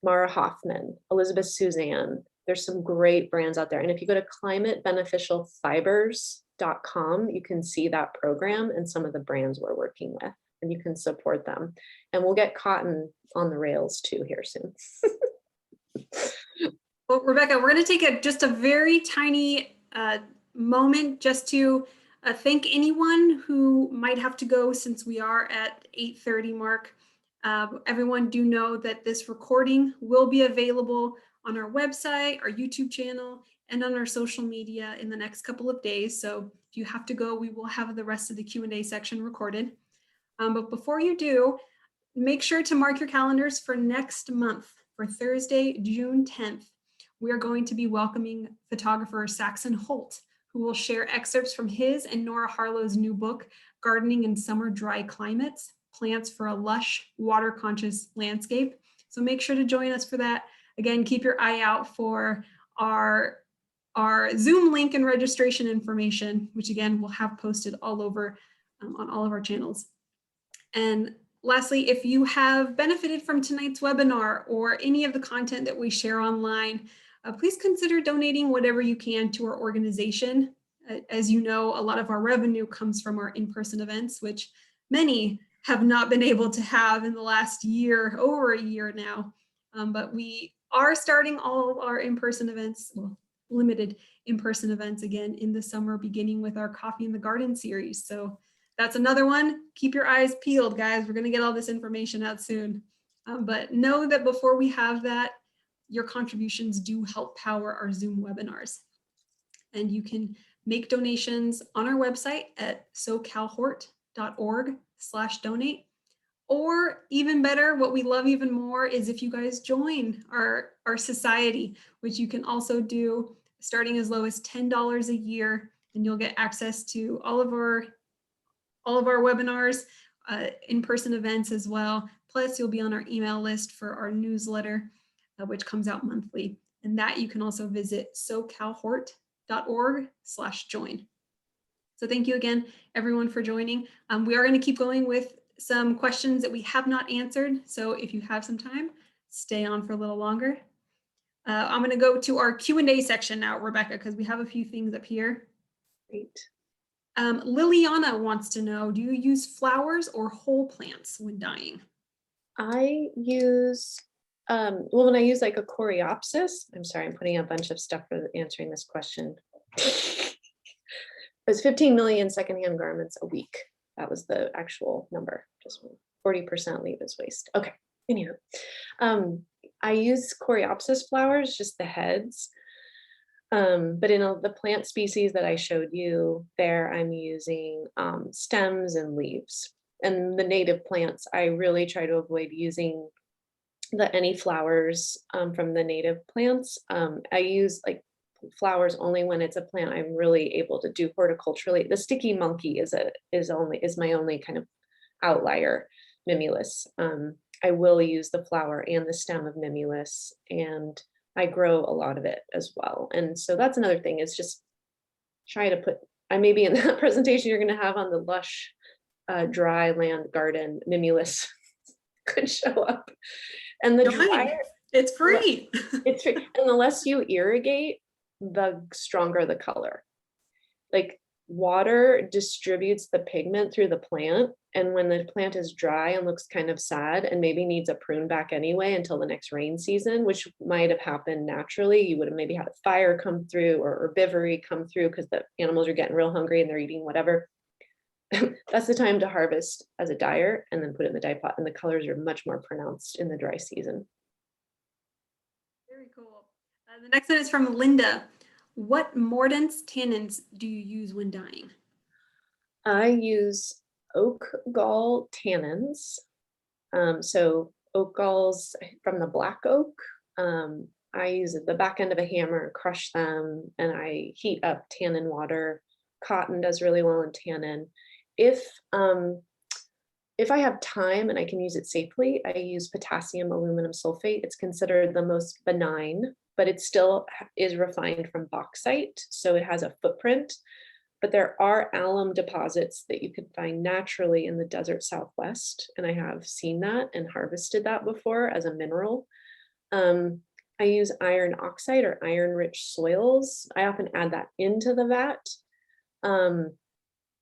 Mara Hoffman, Elizabeth Suzanne. There's some great brands out there. And if you go to climatebeneficialfibers.com, you can see that program and some of the brands we're working with, and you can support them. And we'll get cotton on the rails too here soon. Well, Rebecca, we're going to take just a very tiny moment just to thank anyone who might have to go, since we are at 8:30 mark. Everyone do know that this recording will be available on our website, our YouTube channel, and on our social media in the next couple of days. So if you have to go, we will have the rest of the Q&A section recorded. But before you do, make sure to mark your calendars for next month, for Thursday, June 10th. We are going to be welcoming photographer Saxon Holt, who will share excerpts from his and Nora Harlow's new book, Gardening in Summer Dry Climates, Plants for a Lush, Water-Conscious Landscape. So make sure to join us for that. Again, keep your eye out for our Zoom link and registration information, which again, we'll have posted all over on all of our channels. And lastly, if you have benefited from tonight's webinar or any of the content that we share online, please consider donating whatever you can to our organization. As you know, a lot of our revenue comes from our in-person events, which many have not been able to have in the last year, over a year now. But we are starting all of our in-person events, well, limited in-person events again in the summer, beginning with our Coffee in the Garden series. So that's another one. Keep your eyes peeled, guys. We're going to get all this information out soon. But know that before we have that, your contributions do help power our Zoom webinars. And you can make donations on our website at socalhort.org/donate. Or even better, what we love even more is if you guys join our society, which you can also do starting as low as $10 a year, and you'll get access to all of our webinars, in-person events as well. Plus, you'll be on our email list for our newsletter, which comes out monthly. And that you can also visit socalhort.org/join. So thank you again, everyone, for joining. We are going to keep going with some questions that we have not answered. So if you have some time, stay on for a little longer. I'm going to go to our Q&A section now, Rebecca, because we have a few things up here. Great. Liliana wants to know, do you use flowers or whole plants when dyeing? I use, well, when I use like a coreopsis, I'm sorry, I'm putting a bunch of stuff for answering this question. It's 15 million secondhand garments a week. That was the actual number, just 40% leave as waste. Okay, anywho, I use coreopsis flowers, just the heads. But in the plant species that I showed you there, I'm using stems and leaves. And the native plants, I really try to avoid using any flowers from the native plants. I use like flowers only when it's a plant I'm really able to do horticulturally. The sticky monkey is my only kind of outlier, Mimulus. I will use the flower and the stem of Mimulus, and I grow a lot of it as well. And so that's another thing, is just try to put, maybe in that presentation you're going to have on the lush dry land garden, Mimulus could show up. And the drier, it's free. It's free. And the less you irrigate, the stronger the color. Like water distributes the pigment through the plant. And when the plant is dry and looks kind of sad and maybe needs a prune back anyway until the next rain season, which might have happened naturally, you would have maybe had a fire come through or herbivory come through because the animals are getting real hungry and they're eating whatever. That's the time to harvest as a dyer and then put it in the dye pot, and the colors are much more pronounced in the dry season. Very cool. The next one is from Linda. What mordants, tannins do you use when dyeing? I use oak gall tannins. So oak galls from the black oak. I use the back end of a hammer and crush them, and I heat up tannin water. Cotton does really well in tannin. If I have time and I can use it safely, I use potassium aluminum sulfate. It's considered the most benign, but it still is refined from bauxite, so it has a footprint. But there are alum deposits that you can find naturally in the desert Southwest, and I have seen that and harvested that before as a mineral. I use iron oxide or iron-rich soils. I often add that into the vat.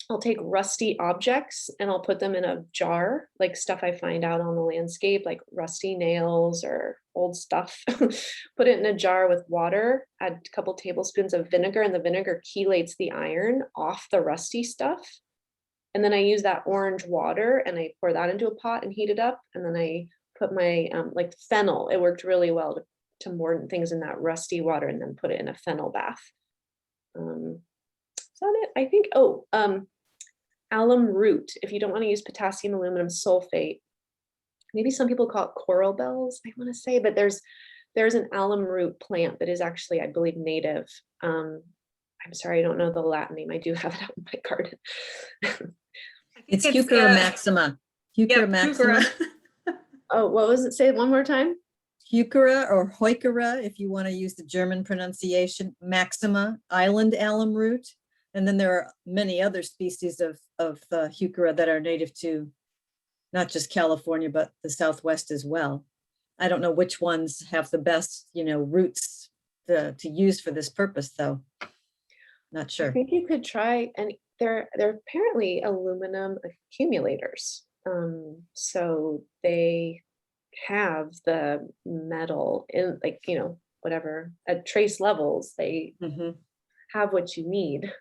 I'll take rusty objects and I'll put them in a jar, like stuff I find out on the landscape, like rusty nails or old stuff. Put it in a jar with water, add a couple tablespoons of vinegar, and the vinegar chelates the iron off the rusty stuff. And then I use that orange water and I pour that into a pot and heat it up. And then I put my like fennel. It worked really well to mordant things in that rusty water, and then put it in a fennel bath. Is that it? I think, alum root, if you don't want to use potassium aluminum sulfate, maybe some people call it coral bells, I want to say, but there's an alum root plant that is actually, I believe, native. I'm sorry, I don't know the Latin name. I do have it out in my garden. It's Heuchera maxima. Heuchera maxima. Oh, what was it? Say it one more time. Heuchera or Heuchera, if you want to use the German pronunciation, maxima, island alum root. And then there are many other species of Heuchera that are native to not just California, but the Southwest as well. I don't know which ones have the best, roots to use for this purpose, though. Not sure. I think you could try, and they're apparently aluminum accumulators. So they have the metal in, like, whatever, at trace levels, they have what you need.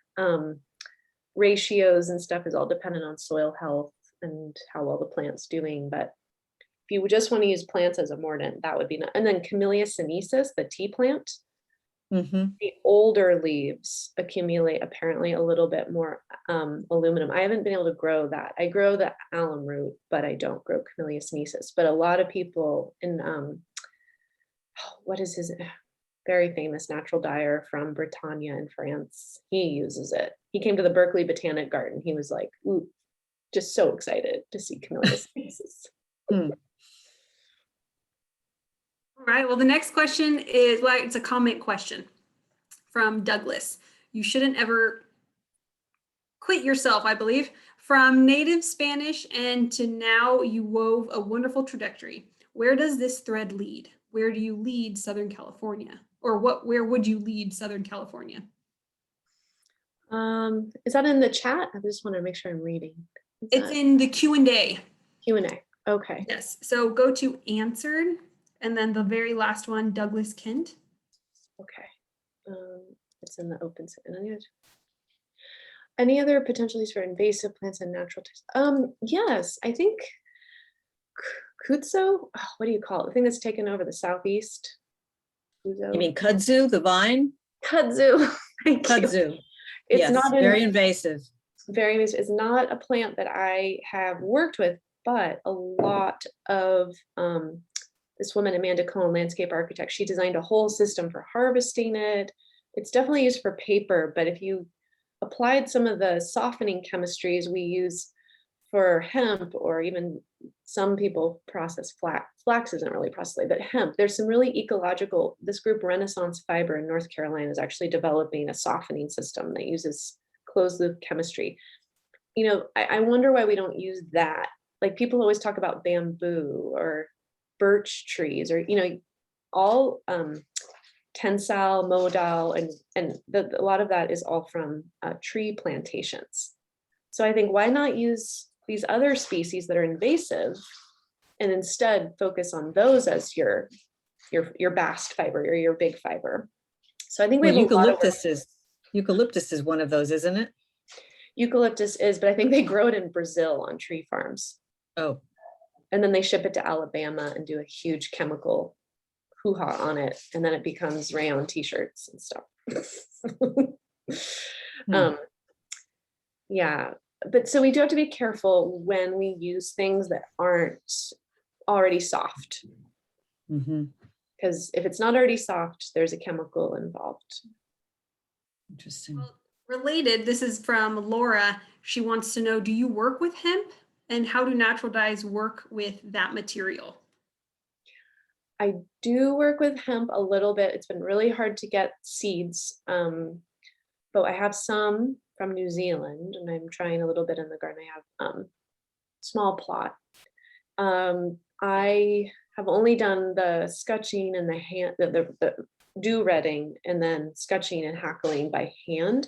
Ratios and stuff is all dependent on soil health and how well the plant's doing. But if you just want to use plants as a mordant, that would be and then Camellia sinensis, the tea plant, Mhm. The older leaves accumulate apparently a little bit more aluminum. I haven't been able to grow that. I grow the alum root, but I don't grow Camellia sinensis. But a lot of people in, what is his very famous natural dyer from Bretagne in France, he uses it. He came to the Berkeley Botanic Garden. He was like, ooh, just so excited to see Camellia sinensis. Hmm. All right, well, the next question is, well, it's a comment question from Douglas. You shouldn't ever quit yourself, I believe. From native Spanish and to now, you wove a wonderful trajectory. Where does this thread lead? Where do you lead Southern California? Or where would you lead Southern California? Is that in the chat? I just want to make sure I'm reading. It's in the Q&A. Q&A. Okay. Yes, so go to answered, and then the very last one, Douglas Kent. Okay. It's in the open. Any other potential use for invasive plants and natural yes, I think kudzu, what do you call it? The thing that's taken over the southeast. You mean kudzu, the vine? Kudzu. Thank you. Kudzu. It's Yes, not very invasive. Very invasive. It's not a plant that I have worked with, but a lot of this woman, Amanda Cohen, landscape architect, she designed a whole system for harvesting it. It's definitely used for paper, but if you applied some of the softening chemistries we use for hemp, or even some people process flax. Flax isn't really processed, but hemp, there's some really ecological, this group Renaissance Fiber in North Carolina is actually developing a softening system that uses closed loop chemistry. You know, I wonder why we don't use that. Like people always talk about bamboo or birch trees, or, you know, all tensile, modal, and a lot of that is all from tree plantations. So I think why not use these other species that are invasive and instead focus on those as your bast fiber or your big fiber. So I think we Well, have eucalyptus is one of those, isn't it? Eucalyptus is, but I think they grow it in Brazil on tree farms. Oh. And then they ship it to Alabama and do a huge chemical hoo-ha on it, and then it becomes rayon t-shirts and stuff. Yeah, but so we do have to be careful when we use things that aren't already soft, because if it's not already soft, there's a chemical involved. Interesting. Well, related, this is from Laura. She wants to know, do you work with hemp, and how do natural dyes work with that material? I do work with hemp a little bit. It's been really hard to get seeds, but I have some from New Zealand, and I'm trying a little bit in the garden. I have small plot. I have only done the scutching and the dew-redding, and then scutching and hackling by hand.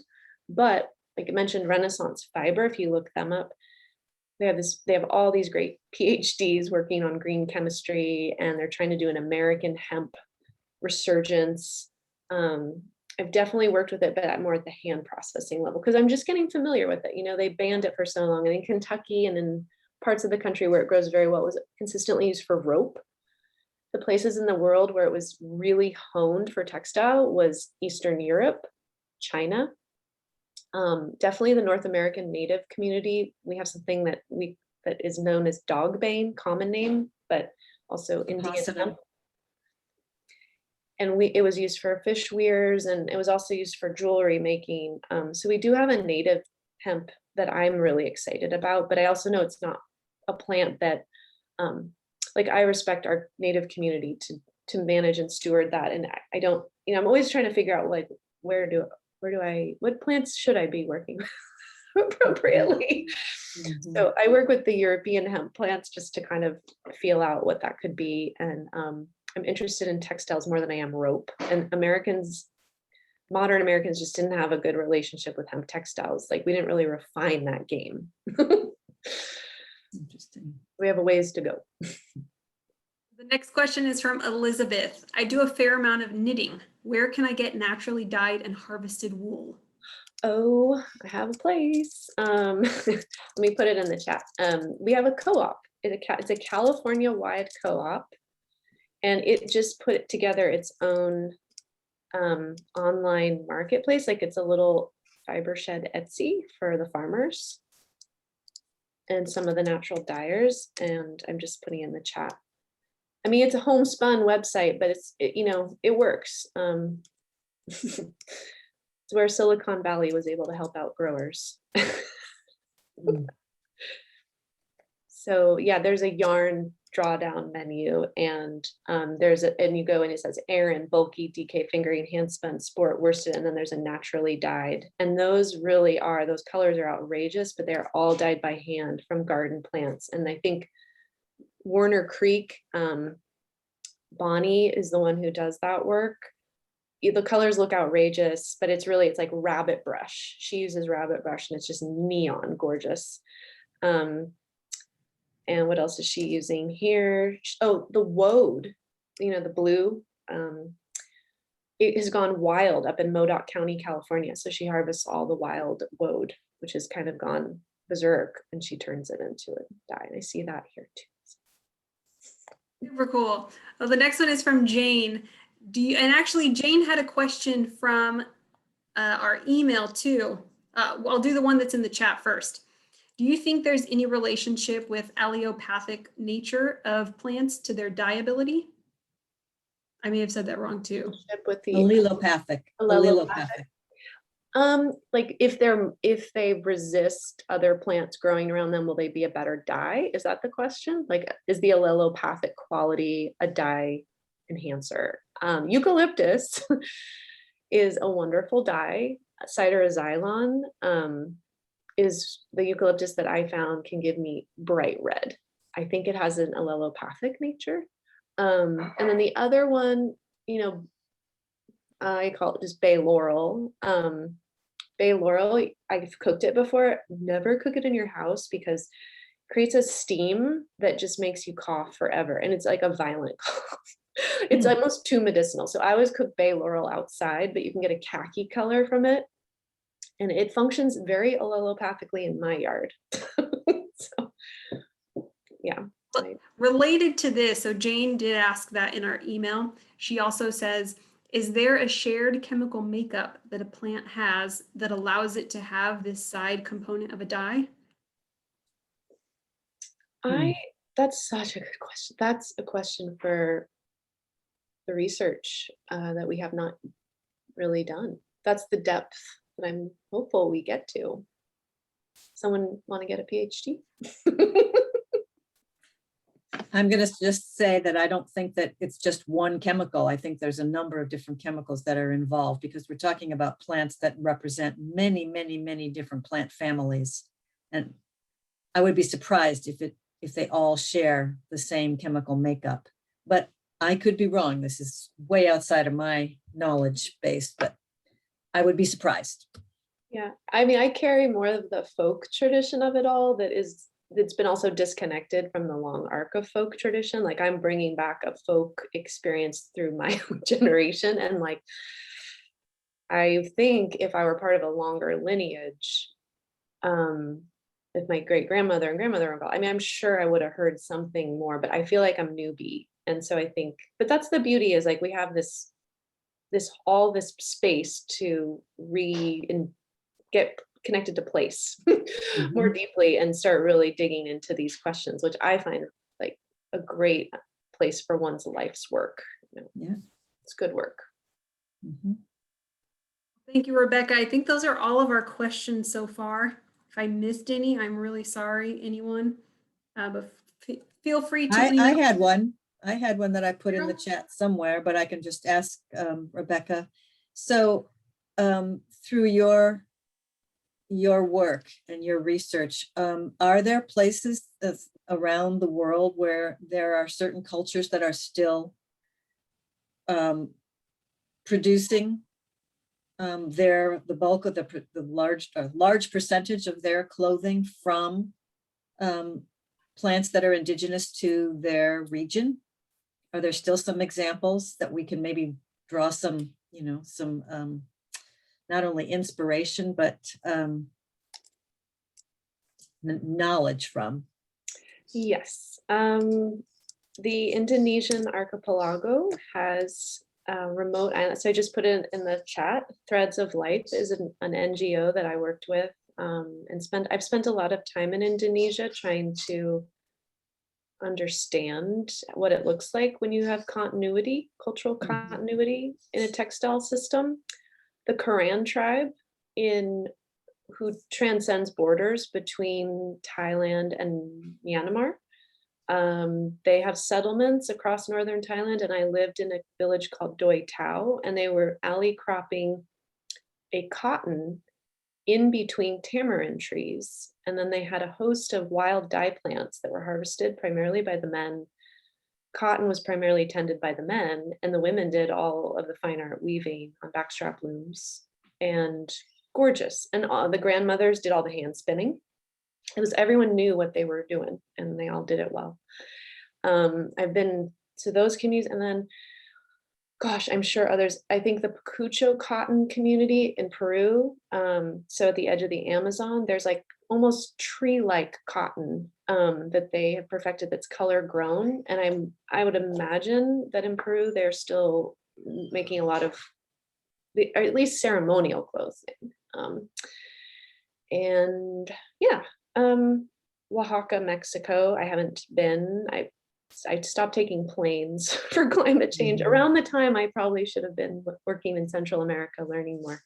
But like I mentioned, Renaissance Fiber, if you look them up, they have all these great PhDs working on green chemistry, and they're trying to do an American hemp resurgence. I've definitely worked with it, but more at the hand processing level, because I'm just getting familiar with it. You know, they banned it for so long, and in Kentucky and in parts of the country where it grows very well, it was consistently used for rope. The places in the world where it was really honed for textile was Eastern Europe, China. Definitely the North American Native community. We have something that is known as dogbane, common name, but also Indian hemp. And it was used for fish weirs, and it was also used for jewelry making. So we do have a native hemp that I'm really excited about, but I also know it's not a plant that, like, I respect our native community to manage and steward that. And I don't, you know, I'm always trying to figure out, like, what plants should I be working with appropriately? So I work with the European hemp plants just to kind of feel out what that could be. And I'm interested in textiles more than I am rope. And modern Americans just didn't have a good relationship with hemp textiles. Like, we didn't really refine that game. Interesting. We have a ways to go. The next question is from Elizabeth. I do a fair amount of knitting. Where can I get naturally dyed and harvested wool? Oh, I have a place. Let me put it in the chat. We have a co-op. It's a California-wide co-op, and it just put together its own online marketplace. Like it's a little Fibershed Etsy for the farmers and some of the natural dyers. And I'm just putting in the chat. I mean, it's a homespun website, but it works. It's where Silicon Valley was able to help out growers. So yeah, there's a yarn drawdown menu, and and you go and it says Aran, bulky, DK fingering, hand spun, sport, worsted, and then there's a naturally dyed. And those colors are outrageous, but they're all dyed by hand from garden plants. And I think Warner Creek, Bonnie is the one who does that work. The colors look outrageous, but it's like rabbit brush. She uses rabbit brush and it's just neon gorgeous. And what else is she using here? Oh, the woad, the blue. It has gone wild up in Modoc County, California. So she harvests all the wild woad, which has kind of gone berserk, and she turns it into a dye. And I see that here too. Super cool. Well, the next one is from Jane. And actually Jane had a question from our email too. I'll do the one that's in the chat first. Do you think there's any relationship with allelopathic nature of plants to their dyeability? I may have said that wrong too. With the Allelopathic. Like if they resist other plants growing around them, will they be a better dye? Is that the question? Like, is the allelopathic quality a dye enhancer? Eucalyptus is a wonderful dye. Cytarxylon is the eucalyptus that I found can give me bright red. I think it has an allelopathic nature. And then the other one, I call it just bay laurel. Bay laurel, I've cooked it before. Never cook it in your house because it creates a steam that just makes you cough forever. And it's like a violent cough. It's almost too medicinal. So I always cook bay laurel outside, but you can get a khaki color from it. And it functions very allelopathically in my yard. So, yeah. Related to this, so Jane did ask that in our email. She also says, is there a shared chemical makeup that a plant has that allows it to have this side component of a dye? That's such a good question. That's a question for the research that we have not really done. That's the depth that I'm hopeful we get to. Someone want to get a PhD? I'm going to just say that I don't think that it's just one chemical. I think there's a number of different chemicals that are involved because we're talking about plants that represent many, many, many different plant families. And I would be surprised if they all share the same chemical makeup. But I could be wrong. This is way outside of my knowledge base, but I would be surprised. Yeah, I mean, I carry more of the folk tradition of it all that's been also disconnected from the long arc of folk tradition. Like I'm bringing back a folk experience through my own generation. And like, I think if I were part of a longer lineage, if my great grandmother and grandmother were involved, I mean, I'm sure I would have heard something more, but I feel like I'm newbie. And so I think, but that's the beauty is like, we have this space to get connected to place more deeply and start really digging into these questions, which I find like a great place for one's life's work. Yeah, it's good work. Thank you, Rebecca. I think those are all of our questions so far. If I missed any, I'm really sorry, anyone. But feel free to. I had one. I had one that I put in the chat somewhere, but I can just ask Rebecca. So through your work and your research, are there places around the world where there are certain cultures that are still producing the bulk of the large percentage of their clothing from plants that are indigenous to their region? Are there still some examples that we can maybe draw some, not only inspiration, but knowledge from? Yes. The Indonesian archipelago has remote island. So I just put it in the chat. Threads of Life is an NGO that I worked with, and I've spent a lot of time in Indonesia trying to understand what it looks like when you have continuity, cultural continuity in a textile system. The Koran tribe who transcends borders between Thailand and Myanmar. They have settlements across northern Thailand, and I lived in a village called Doi Tao, and they were alley cropping a cotton in between tamarind trees. And then they had a host of wild dye plants that were harvested primarily by the men. Cotton was primarily tended by the men, and the women did all of the fine art weaving on backstrap looms, and gorgeous. And the grandmothers did all the hand spinning. Everyone knew what they were doing, and they all did it well. I've been to those communities, and then, gosh, I'm sure others. I think the Pacucho cotton community in Peru, so at the edge of the Amazon, there's like almost tree-like cotton that they have perfected that's color grown. And I would imagine that in Peru, they're still making a lot of, or at least ceremonial clothing. And yeah, Oaxaca, Mexico, I haven't been. I stopped taking planes for climate change around the time I probably should have been working in Central America, learning more.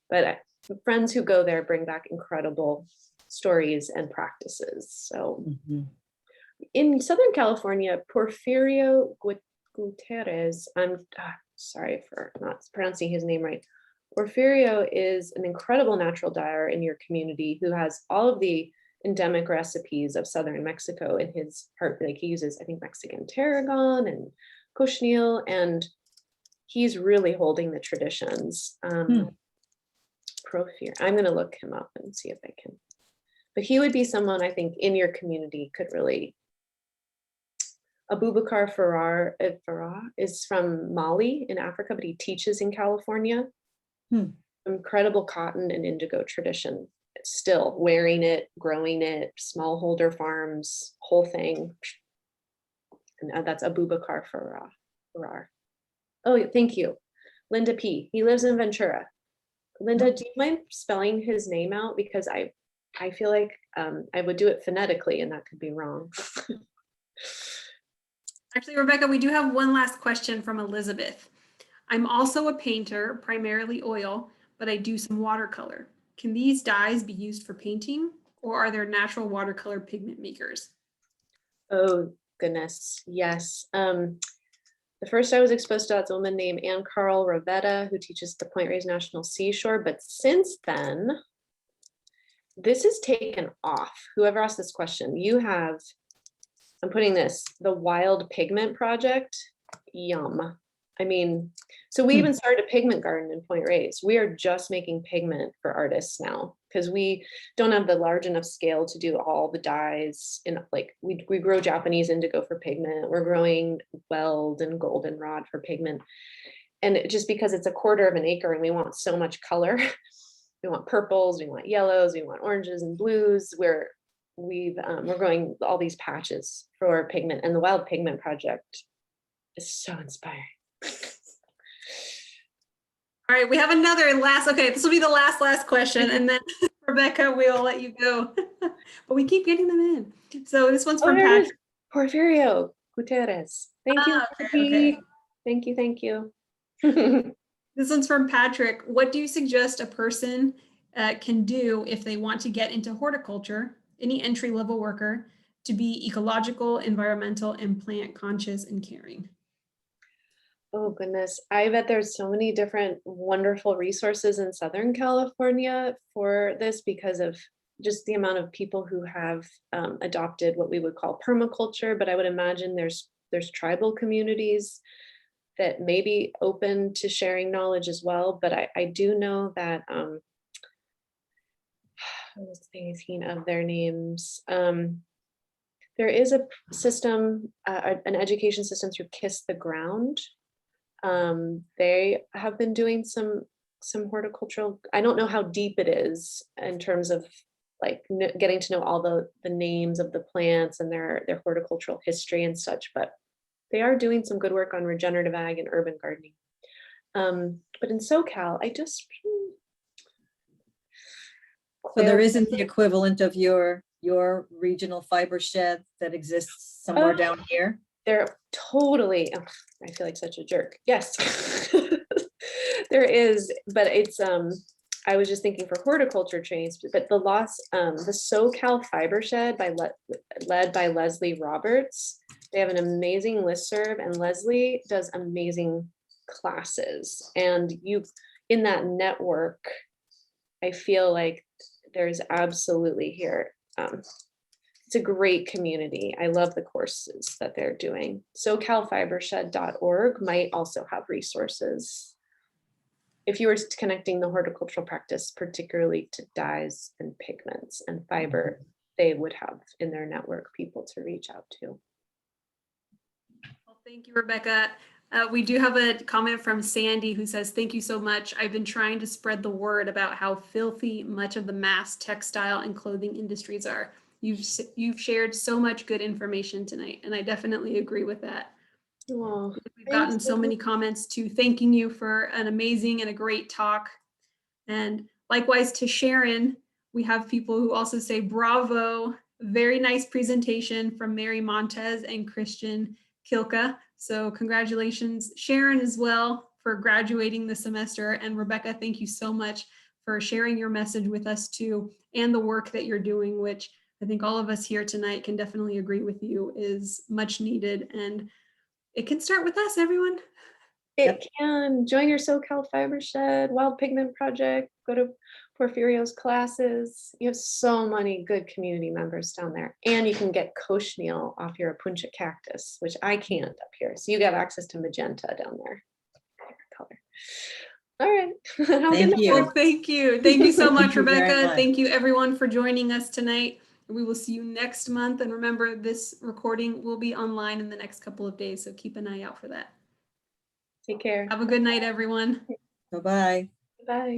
But friends who go there bring back incredible stories and practices. So in Southern California, Porfirio Gutierrez, I'm sorry for not pronouncing his name right. Porfirio is an incredible natural dyer in your community who has all of the endemic recipes of Southern Mexico in his heart. Like, he uses, I think, Mexican tarragon and cochineal, and he's really holding the traditions. Porfirio, I'm going to look him up and see if I can. But he would be someone I think in your community could really. Abubakar Farah is from Mali in Africa, but he teaches in California. Incredible cotton and indigo tradition. Still wearing it, growing it, smallholder farms, whole thing. And that's Abubakar Farah. Oh, thank you. Linda P. He lives in Ventura. Linda, do you mind spelling his name out? Because I feel like I would do it phonetically and that could be wrong. Actually, Rebecca, we do have one last question from Elizabeth. I'm also a painter, primarily oil, but I do some watercolor. Can these dyes be used for painting, or are there natural watercolor pigment makers? Oh, goodness, yes. The first I was exposed to that's a woman named Ann Carl Ravetta, who teaches at the Point Reyes National Seashore. But since then, this has taken off. Whoever asked this question, you have, I'm putting this, the Wild Pigment Project, yum. I mean, so we even started a pigment garden in Point Reyes. We are just making pigment for artists now because we don't have the large enough scale to do all the dyes. In like we grow Japanese indigo for pigment. We're growing weld and goldenrod for pigment. And just because it's 1/4 of an acre and we want so much color, we want purples, we want yellows, we want oranges and blues. We're growing all these patches for pigment, and the Wild Pigment Project is so inspiring. All right, we have another okay, this will be the last question, and then Rebecca, we'll let you go. But we keep getting them in. So this one's from Patrick. Porfirio Gutierrez. Thank you. Okay. Thank you. This one's from Patrick. What do you suggest a person can do if they want to get into horticulture, any entry-level worker, to be ecological, environmental, and plant conscious and caring? Oh goodness, I bet there's so many different wonderful resources in Southern California for this because of just the amount of people who have adopted what we would call permaculture. But I would imagine there's tribal communities that may be open to sharing knowledge as well. But I do know that I was thinking of their names. There is a system, an education system through Kiss the Ground. They have been doing some horticultural, I don't know how deep it is in terms of like getting to know all the names of the plants and their horticultural history and such, but they are doing some good work on regenerative ag and urban gardening. But in SoCal, I just, So there isn't the equivalent of your regional fiber shed that exists somewhere down here? they're totally, oh, I feel like such a jerk. Yes, there is, but it's, I was just thinking for horticulture trains, but the SoCal Fibershed led by Leslie Roberts, they have an amazing listserv, and Leslie does amazing classes. And in that network, I feel like there's absolutely here. It's a great community. I love the courses that they're doing. SoCalFibershed.org might also have resources. If you were connecting the horticultural practice, particularly to dyes and pigments and fiber, they would have in their network people to reach out to. Well, thank you, Rebecca. We do have a comment from Sandy who says, thank you so much. I've been trying to spread the word about how filthy much of the mass textile and clothing industries are. You've shared so much good information tonight, and I definitely agree with that. Oh, We've gotten so many comments too, thanking you for an amazing and a great talk. And likewise to Sharon, we have people who also say, bravo, very nice presentation from Mary Montez and Christian Kilka. So congratulations, Sharon, as well, for graduating the semester. And Rebecca, thank you so much for sharing your message with us too, and the work that you're doing, which I think all of us here tonight can definitely agree with you is much needed. And it can start with us, everyone. it can. Join your SoCal Fibershed, Wild Pigment Project, go to Porfirio's classes. You have so many good community members down there. And you can get cochineal off your Apuncha cactus, which I can't up here. So you got access to magenta down there. Color. All right. Thank you. Well, thank you. Thank you so much, Thank you very Rebecca. much. Thank you everyone for joining us tonight. We will see you next month. And remember, this recording will be online in the next couple of days. So keep an eye out for that. Take care. Have a good night, everyone. Bye-bye. Bye.